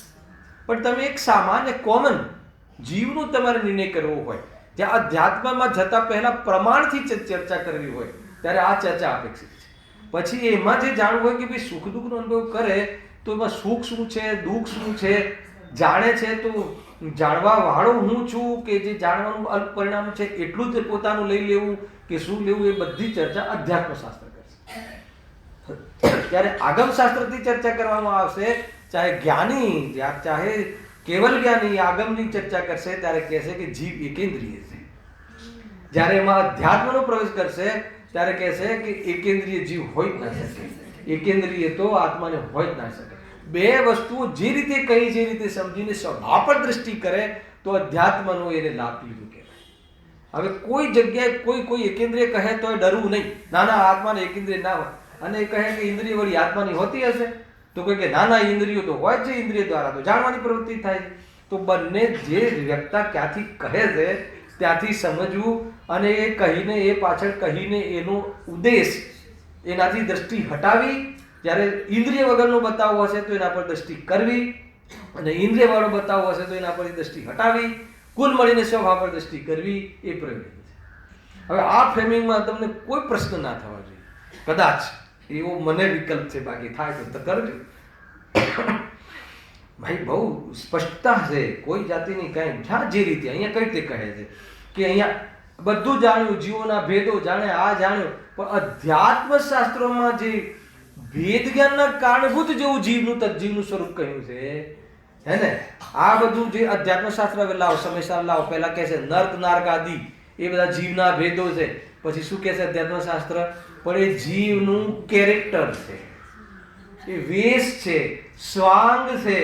પણ તમે એક સામાન્ય કોમન જીવનું તમારે નિર્ણય કરવો હોય, જ્યાં અધ્યાત્મમાં જતા પહેલા પ્રમાણથી ચર્ચા કરવી હોય ત્યારે આ ચર્ચા અપેક્ષિત છે. પછી એમાં જે જાણવું હોય કે ભાઈ સુખ દુઃખનો અનુભવ કરે તો એમાં સુખ શું છે, દુઃખ શું છે, જાણે છે તો જાણવા વાળો હું છું કે જે જાણવાનું અલ્પ પરિણામ છે એટલું જ પોતાનું લઈ લેવું કે શું લેવું, એ બધી ચર્ચા અધ્યાત્મ શાસ્ત્ર કરશે. ત્યારે આગમ શાસ્ત્રથી ચર્ચા કરવામાં આવશે, ચાહે જ્ઞાની, ચાહે કેવલ જ્ઞાની આગમની ચર્ચા કરશે ત્યારે કહેશે કે જીવ એકેન્દ્રિય છે. જ્યારે એમાં અધ્યાત્મનો પ્રવેશ કરશે ત્યારે કહેશે કે એકેન્દ્રિય જીવ હોય જ ના શકે, એકેન્દ્રિય તો આત્માને હોય જ ના શકે. બે વસ્તુઓ જે રીતે કહી છે એ રીતે સમજીને સ્વભાવ પર દ્રષ્ટિ કરે તો અધ્યાત્મનો એને લાભ લીધું કહેવાય. હવે કોઈ જગ્યાએ કોઈ એકેન્દ્રિય કહે તો ડરવું નહીં. નાના આત્માને એકેન્દ્રિય ના હોય, અને એ કહે કે ઇન્દ્રિય વળી આત્માની હોતી હશે તો કોઈ કે નાના ઇન્દ્રિયો તો હોય જ છે, ઇન્દ્રિય દ્વારા તો જાણવાની પ્રવૃત્તિ થાય છે. તો બંને જે વ્યક્તા ક્યાંથી કહે છે ત્યાંથી સમજવું, અને એ કહીને, એ પાછળ કહીને એનો ઉદ્દેશ, એનાથી દ્રષ્ટિ હટાવી. જ્યારે ઇન્દ્રિય વગરનો બતાવવો હશે તો એના પર દ્રષ્ટિ કરવી, અને ઇન્દ્રિય વાળો બતાવવો હશે તો એના પરથી દ્રષ્ટિ હટાવી. કુલ મળીને સ્વભાવ પર દ્રષ્ટિ કરવી એ પ્રયોજન છે. હવે આ ફ્રેમિંગમાં તમને કોઈ પ્રશ્ન ના થવા જોઈએ. કદાચ એવો મને વિકલ્પ છે, બાકી થાય તો કરજો. ભાઈ બહુ સ્પષ્ટતા છે, કોઈ જાતિની કાંઈ જ્યાં જે રીતે અહીંયા કઈ રીતે કહે છે કે અહીંયા બધું જાણ્યું, જીવોના ભેદો જાણે, આ જાણ્યું, પણ અધ્યાત્મ શાસ્ત્રોમાં જે ભેદ જ્ઞાનના કારણભૂત જેવું જીવનું તજ્જીવનું સ્વરૂપ કહ્યું છે હે ને, આ બધું જે અધ્યાત્મ શાસ્ત્ર લાવો, સમયસર લાવો. પહેલા કહે છે નર્ક નાર્ક આદિ એ બધા જીવના ભેદો છે. પછી શું કહે છે અધ્યાત્મ શાસ્ત્ર? પણ એ જીવનું કેરેક્ટર છે, એ વેશ છે, સ્વાંગ છે.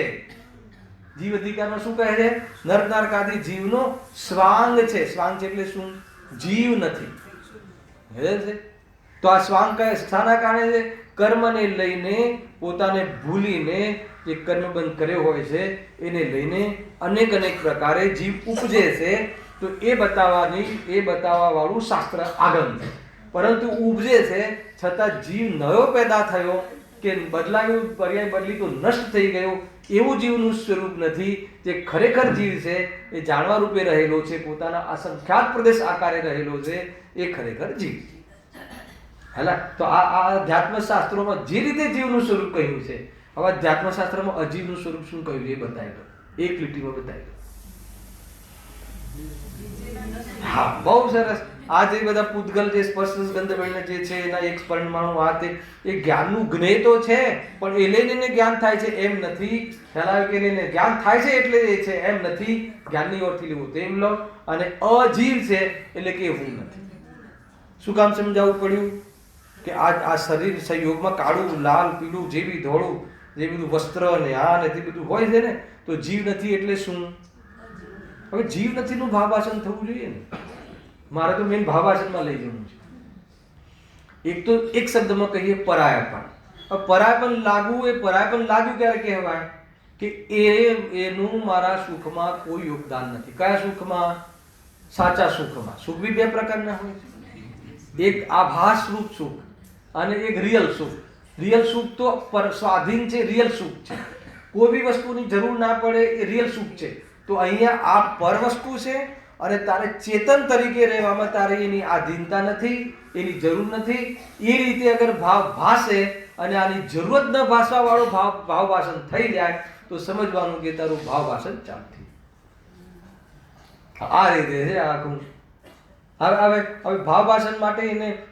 જીવ અધિકારમાં શું કહે છે? નર નારકાદી જીવનો સ્વાંગ છે. સ્વાંગ છે એટલે શું? જીવ નથી. છે તો આ સ્વાંગ કહે શાના કારણે છે? કર્મને લઈને, પોતાને ભૂલીને જે કર્મબંધ કર્યો હોય છે એને લઈને અનેક પ્રકારે જીવ ઉપજે છે. તો એ બતાવવા વાળું શાસ્ત્ર આગમ છે. પરંતુ ઉપજે છે છતાં જીવ નવો પેદા થયો કે બદલાયું, પર્યાય બદલી તો નષ્ટ થઈ ગયો, એવું જીવનું સ્વરૂપ નથી. જે ખરેખર જીવ છે એ જાણવા રૂપે રહેલો છે, પોતાના અસંખ્યાત પ્રદેશ આકારે રહેલો છે, એ ખરેખર જીવ. હેલા તો આ અધ્યાત્મ શાસ્ત્રોમાં જે રીતે જીવનું સ્વરૂપ કહ્યું છે, હવે અધ્યાત્મ શાસ્ત્રમાં અજીવનું સ્વરૂપ શું કહ્યું એ બતાવી દો, એક લીટીમાં બતાવી દો. હા, બહુ સરસ. આ જે બધા પૂતગલ જે સ્પર્શ ગંધ વર્ણ જે છે એના એક પરમાણુ આ તે એ જ્ઞાનનું જ્ઞેય તો છે, પણ એ લઈને જ્ઞાન થાય છે એમ નથી. ખ્યાલ કે લઈને જ્ઞાન થાય છે એટલે એ છે એમ નથી. જ્ઞાનની ઓરથી લેવું તેમ લો. અને અજીવ છે એટલે કે એવું નથી. શું કામ સમજાવવું પડ્યું? કે આ શરીર સંયોગમાં કાળું, લાલ, પીળું, જે બી ધોળું, જે બધું વસ્ત્ર ને આ ને તે બધું હોય છે ને, તો જીવ નથી એટલે શું? હવે જીવ નથી નું ભાવાસન થવું જોઈએ ને. મારે તો મેન ભાવાસનમાં લઈ જવું છે. એક તો એક શબ્દમાં કહીએ પરાયાપણ. પરાયાપણ લાગવું, એ પરાયાપણ લાગ્યું ક્યારે કહેવાય? કે એનું મારા સુખમાં કોઈ યોગદાન નથી. કયા સુખમાં? સાચા સુખમાં. સુખ બી બે પ્રકારના હોય છે. એક આભાસ રૂપ સુખ અને એક રિયલ સુખ. રિયલ સુખ તો સ્વાધીન છે, રિયલ સુખ છે. કોઈ બી વસ્તુની જરૂર ના પડે એ રિયલ સુખ છે. તો અહીંયા આ પર વસ્તુ છે અને તારે ચેતન તરીકે રહેવામાં તારે એની આધીનતા નથી, એની જરૂર નથી. એ રીતે અગર ભાવ ભાસે અને આની જરૂરત ન ભાસવા વાળો ભાવ વાસન થઈ જાય તો સમજવાનું કે તારું ભાવ વાસન ચાલુ થયું. આ રીતે છે આખું. હવે ભાવ વાસન માટે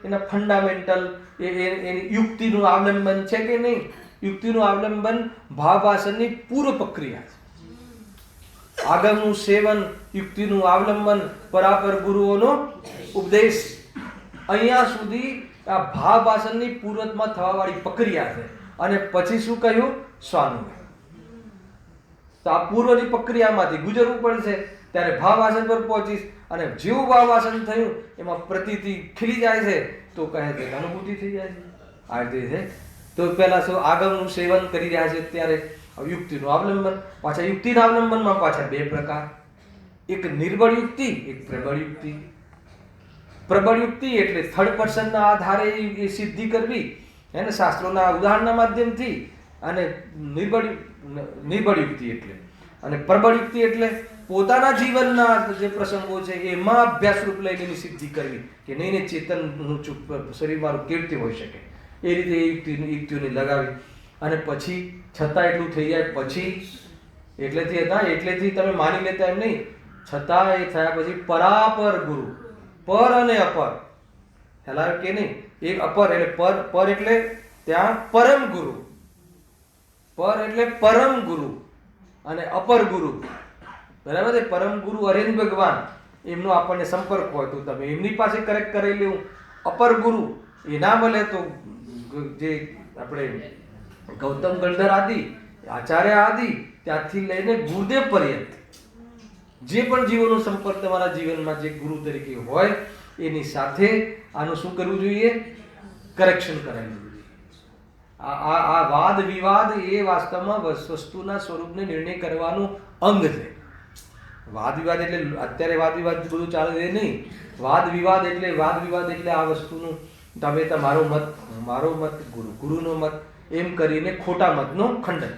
એના ફંડામેન્ટલ એની યુક્તિનું અવલંબન છે કે નહીં? યુક્તિનું અવલંબન ભાવ વાસનની પૂર્વ પ્રક્રિયા છે. આગમનું સેવન, યુક્તિનું અવલંબન, પરાપર ગુરુઓનો ઉપદેશ, અહીંયા સુધી આ ભાવ વાસનની પૂર્વમાં થવા વાળી પ્રક્રિયા છે. અને પછી શું કહ્યું? સ્વાનુભવ. તો આ પૂર્વની પ્રક્રિયામાંથી ગુજરવું પડશે ત્યારે ભાવ વાસન પર પહોંચીશ. અને જેવું ભાવ વાસન થયું એમાં પ્રતીતિ ખીલી જાય છે તો કહે છે અનુભૂતિ થઈ જાય છે. આ રીતે છે. તો પહેલા શું આગમનું સેવન કરી રહ્યા છે ત્યારે યુક્તિનું અવલંબન. પાછા યુક્તિના અવલંબનમાં પાછા બે પ્રકાર, એક નિર્બળ યુક્તિ, એક પ્રબળ યુક્તિ. પ્રબળ યુક્તિ એટલે થર્ડ પર્સનના આધારે એ સિદ્ધિ કરવી, એને શાસ્ત્રોના ઉદાહરણના માધ્યમથી. અને નિર્બળ યુક્તિ એટલે, અને પ્રબળ યુક્તિ એટલે પોતાના જીવનના જે પ્રસંગો છે એમાં અભ્યાસ રૂપ લઈને એની સિદ્ધિ કરવી કે નહીં ચેતનનું શરીર મારું કેવી રીતે હોઈ શકે, એ રીતે યુક્તિઓને લગાવી. અને પછી છતાં એટલું થઈ જાય પછી એટલેથી તમે માની લેતા એમ નહીં, છતાં એ થયા પછી પરાપર ગુરુ, પર અને અપર. ખ્યાલ કે નહીં? એક અપર એટલે પર એટલે ત્યાં પરમ ગુરુ, પર એટલે પરમ ગુરુ અને અપર ગુરુ. બરાબર છે? પરમ ગુરુ હરેન્દ્ર ભગવાન, એમનો આપણને સંપર્ક હોય તો તમે એમની પાસે કરેક્ટ કરી લેવું. અપર ગુરુ એ ના મળે તો જે આપણે ગૌતમ ગણધર આદિ, આચાર્ય આદિ, ત્યાંથી લઈને ગુરુદેવ પર્યંત જે પણ જીવોનો સંપર્ક તમારા જીવનમાં જે ગુરુ તરીકે હોય એની સાથે આનું શું કરવું જોઈએ? કરેક્શન કરાવી જોઈએ. આ વાદ વિવાદ એ વાસ્તવમાં વસ્તુના સ્વરૂપને નિર્ણય કરવાનું અંગ છે. વાદ વિવાદ એટલે અત્યારે વાદ વિવાદ બધું ચાલે છે નહીં. વાદ વિવાદ એટલે આ વસ્તુનું તમે તમારો મત, મારો મત, ગુરુનો મત, એમ કરીને ખોટા મતનો ખંડન.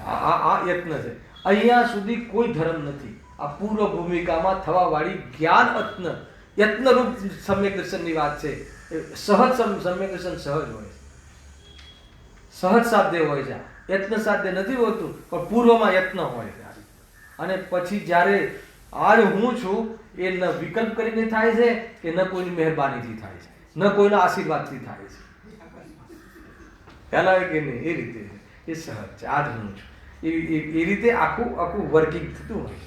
આ યત્ન છે. અહીંયા સુધી કોઈ ધર્મ નથી. આ પૂર્વ ભૂમિકામાં થવા વાળી જ્ઞાન યત્ન રૂપ સમ્યક દર્શનની વાત છે. સહજ સમ્યક દર્શન સહજ હોય, સહજ સાધ્ય હોય છે. યત્ન સાધ્ય નથી હોતું, પણ પૂર્વમાં યત્ન હોય છે. અને પછી જ્યારે આજ હું છું એ ન વિકલ્પ કરીને થાય છે કે ન કોઈની મહેરબાનીથી થાય છે, ન કોઈના આશીર્વાદથી થાય છે. ખ્યાલ આવે કે નહીં? એ રીતે એ સહજ છે. આજ હું છું એ રીતે આખું વર્કિંગ થતું હોય.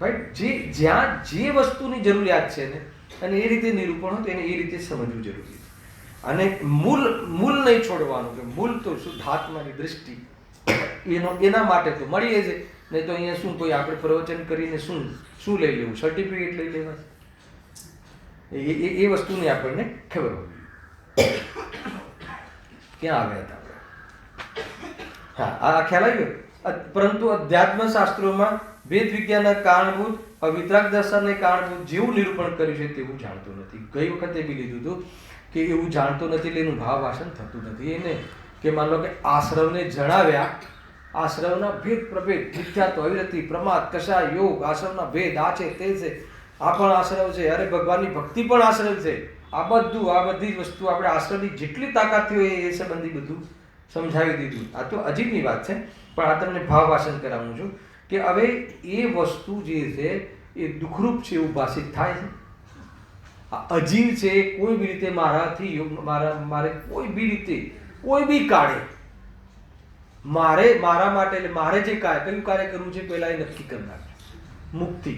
રાઈટ? જ્યાં જે વસ્તુની જરૂરિયાત છે ને અને એ રીતે નિરૂપણ હોય તો એને એ રીતે સમજવું જરૂરી છે. અને મૂળ નહીં છોડવાનું, કે મૂળ તો શુદ્ધાત્માની દૃષ્ટિ એના માટે તો મળીએ છે. નહીં તો અહીંયા શું કોઈ આપણે પ્રવચન કરીને શું લઈ લેવું, સર્ટિફિકેટ લઈ લેવા, એ વસ્તુની આપણને ખબર હોવી. ક્યાં આવ્યા હતા આપણે? હા, આ ખ્યાલ આવ્યો. પરંતુ અધ્યાત્મ શાસ્ત્રોમાં વેદ વિજ્ઞાનના કારણભૂત વિતરાગ દર્શનને કારણભૂત જેવું નિરૂપણ કર્યું છે તેવું જાણતો નથી. ગઈ વખતે બી લીધું હતું કે એવું જાણતો નથી એટલે એનું ભાવ ભાષણ થતું નથી. એને કે માન લો કે આશ્રવને જણાવ્યા, આશ્રવના ભેદ પ્રભેદ, મિથ્યાત્વ, અવિરતિ, પ્રમાદ, કષા, યોગ, આશ્રવના ભેદ, આ છે તે છે, આ પણ આશ્રવ છે, અરે ભગવાનની ભક્તિ પણ આશ્રવ છે. આ બધી વસ્તુ આપણે આશ્રવની જેટલી તાકાત હોય એ સંબંધી બધું સમજાવી દીધું. આ તો અજીબની વાત છે, પણ આ તમને ભાવ ભાષણ કરાવું છું કે હવે એ વસ્તુ જે છે એ દુઃખરૂપ છે એવું ભાષિત થાય છે. આ અજીબ છે, કોઈ બી રીતે મારાથી મારે કોઈ બી રીતે કોઈ બી કાળે મારા માટે એટલે મારે જે કયું કાર્ય કરવું છે પહેલા એ નક્કી કરનાર. મુક્તિ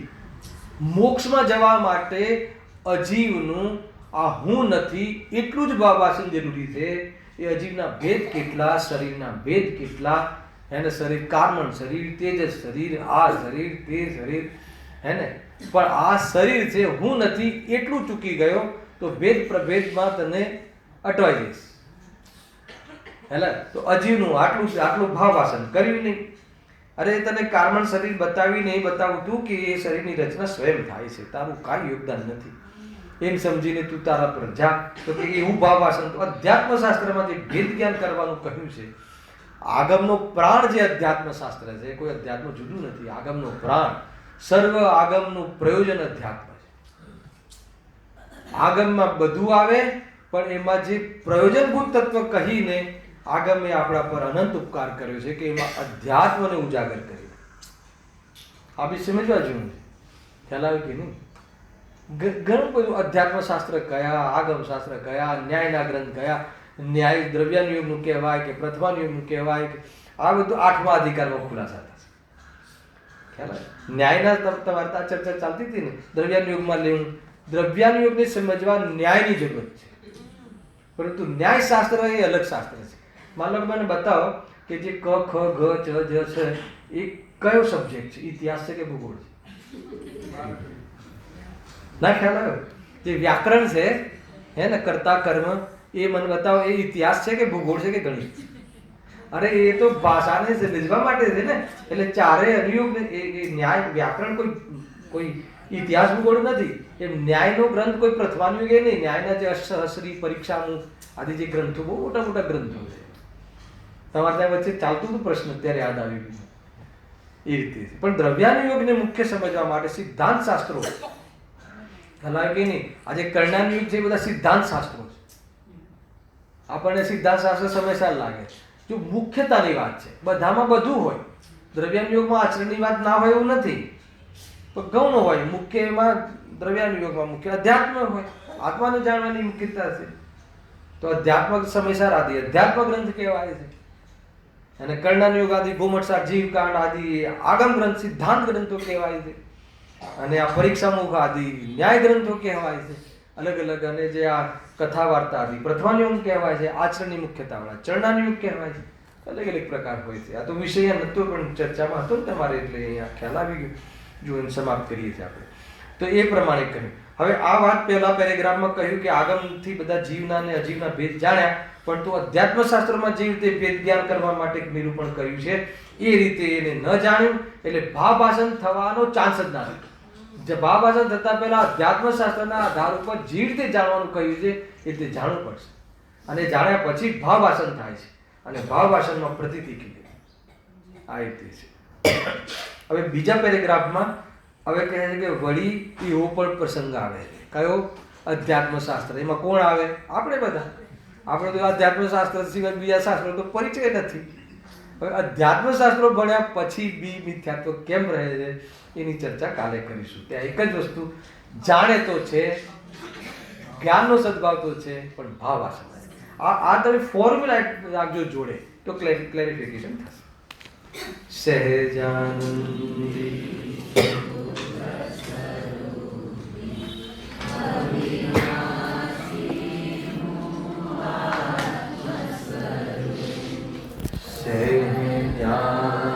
મોક્ષમાં જવા માટે અજીવનું આ હું નથી એટલું જ ભાવાસન જરૂરી છે. એ અજીવના ભેદ કેટલા, શરીરના ભેદ કેટલા, હે ને, શરીર કાર્મણ શરીર, તેજસ શરીર, આ શરીર, તે શરીર, હે ને, પણ આ શરીર છે હું નથી એટલું ચૂકી ગયો તો ભેદ પ્રભેદમાં તને અટવાઈ જઈશ. હેલે, તો અજીવનું આટલું ભાવાસન કર્યું નહીં. અરે તને કાર્મણ શરીર બતાવી નહીં બતાવું તું કે એ શરીરની રચના સ્વયં થાય છે, તારું કાંઈ યોગદાન નથી એમ સમજીને તું તારા પર જા. તો કે એવું ભાવાસન તો અધ્યાત્મ શાસ્ત્રમાં જે ભેદ જ્ઞાન કરવાનું કહ્યું છે, આગમનો પ્રાણ જે અધ્યાત્મ શાસ્ત્ર છે, કોઈ અધ્યાત્મ જુદું નથી. આગમનો પ્રાણ, સર્વ આગમનું પ્રયોજન અધ્યાત્મ છે. આગમમાં બધું આવે, પણ એમાં જે પ્રયોજનભૂત તત્વ કહીને આગમે આપણા પર અનંત ઉપકાર કર્યો છે કે એમાં અધ્યાત્મને ઉજાગર કરી. આ બી સમજવા જેવું છે. ખ્યાલ આવે કે નહીં? ઘણું બધું અધ્યાત્મ શાસ્ત્ર કયા, આગમ શાસ્ત્ર કયા, ન્યાયના ગ્રંથ કયા, ન્યાય દ્રવ્યાનુયોગનું કહેવાય કે પ્રથમાનુયોગનું કહેવાય કે આ બધું 8મા અધિકારમાં ખુલાસા થશે. ખ્યાલ આવે? ન્યાયના તમારે આ ચર્ચા ચાલતી હતી ને, દ્રવ્યાનુયોગમાં લેવું, દ્રવ્યાનુયોગને સમજવા ન્યાયની જરૂરત છે, પરંતુ ન્યાય શાસ્ત્ર એ અલગ શાસ્ત્ર છે. માનો કે મને બતાવો કે જે ક, ખ, ઘ, ચ, જ છે એ કયો સબ્જેક્ટ છે? ઇતિહાસ છે કે ભૂગોળ છે? ના ખ્યાલ આવ્યો? જે વ્યાકરણ છે, હે ને, કર્તા કર્મ, એ મને બતાવો એ ઇતિહાસ છે કે ભૂગોળ છે કે ગણિત? અરે એ તો ભાષાને સમજવા માટે છે ને. એટલે ચારે અનુયોગ એ ન્યાય વ્યાકરણ કોઈ ઇતિહાસ ભૂગોળ નથી. એ ન્યાયનો ગ્રંથ કોઈ પ્રથમાનુયોગ એ નહીં. ન્યાયના જે અશ્રી, પરીક્ષામુખ આદિ જે ગ્રંથો બહુ મોટા મોટા ગ્રંથો છે. તમારે ત્યાં વચ્ચે ચાલતું હતું પ્રશ્ન, અત્યારે યાદ આવી ગયું. એ રીતે પણ દ્રવ્યાનુયોગને મુખ્ય સમજવા માટે સિદ્ધાંત શાસ્ત્રો હલાય કે નહીં. આજે કર્ણાનુયોગ છે, બધા સિદ્ધાંત શાસ્ત્રો છે. આપણને સિદ્ધાંત શાસ્ત્ર સમયસર લાગે જો મુખ્યતાની વાત છે. બધામાં બધું હોય. દ્રવ્યાનુયોગમાં આચરણની વાત ના હોય એવું નથી, પણ ગૌણ હોય. મુખ્ય એમાં દ્રવ્યાનુયોગમાં મુખ્ય અધ્યાત્મ હોય, આત્માને જાણવાની મુખ્યતા છે. તો અધ્યાત્મક સમયસર આદિ અધ્યાત્મ ગ્રંથ કહેવાય છે. અને કર્ણાનુયોગ આદિ, ભૂમટસાર, જીવકાંડ આદિ આગમ ગ્રંથ, સિદ્ધાંત ગ્રંથો કહેવાય છે. અને આ પરીક્ષામુખ આદિ ન્યાય ગ્રંથો કહેવાય છે અલગ અલગ. અને જે આ કથા વાર્તા આદિ પ્રથમાનુયોગ કહેવાય છે. આચરણની મુખ્યતાવાળા ચરણાનુયોગ કહેવાય છે. અલગ અલગ પ્રકાર હોય છે. આ તો વિષય નહોતો પણ ચર્ચામાં હતો ને તમારે, એટલે અહીંયા ખ્યાલ આવી ગયો. જો એને સમાપ્ત કરીએ છીએ આપણે તો એ પ્રમાણે કહ્યું. હવે આ વાત પહેલા પેરેગ્રાફમાં કહ્યું કે આગમથી બધા જીવના અને અજીવના ભેદ જાણ્યા, પણ તો અધ્યાત્મ શાસ્ત્રમાં જે રીતે ભેદ જ્ઞાન કરવા માટે નિરૂપણ કર્યું છે એ રીતે એને ન જાણ્યું, એટલે ભાવાસન થવાનો ચાન્સ જ ના રહ્યો. ભાવાસન થતા પહેલા અધ્યાત્મ શાસ્ત્રના આધાર ઉપર જે રીતે જાણવાનું કહ્યું છે એ રીતે જાણવું પડશે. અને જાણ્યા પછી ભાવાસન થાય છે, અને ભાવાસનમાં પ્રતીતિ કીધી. આ રીતે છે. હવે બીજા પેરેગ્રાફમાં હવે કહે છે કે વળી એવો પણ પ્રસંગ આવે. કયો? અધ્યાત્મ શાસ્ત્ર. એમાં કોણ આવે? આપણે બધા. આપણે તો અધ્યાત્મ શાસ્ત્ર સિવાય બીજા શાસ્ત્રો તો પરિચય નથી. હવે અધ્યાત્મ શાસ્ત્રો ભણ્યા પછી બી મિથ્યાત્વ કેમ રહે છે એની ચર્ચા કાલે કરીશું. ત્યાં એક જ વસ્તુ જાણે તો છે, જ્ઞાનનો સદભાવ તો છે, પણ ભાવ આ તમે ફોર્મ્યુલા રાખજો જોડે તો ક્લેરિફિકેશન થશે. સહેજાનંદી से ज्ञान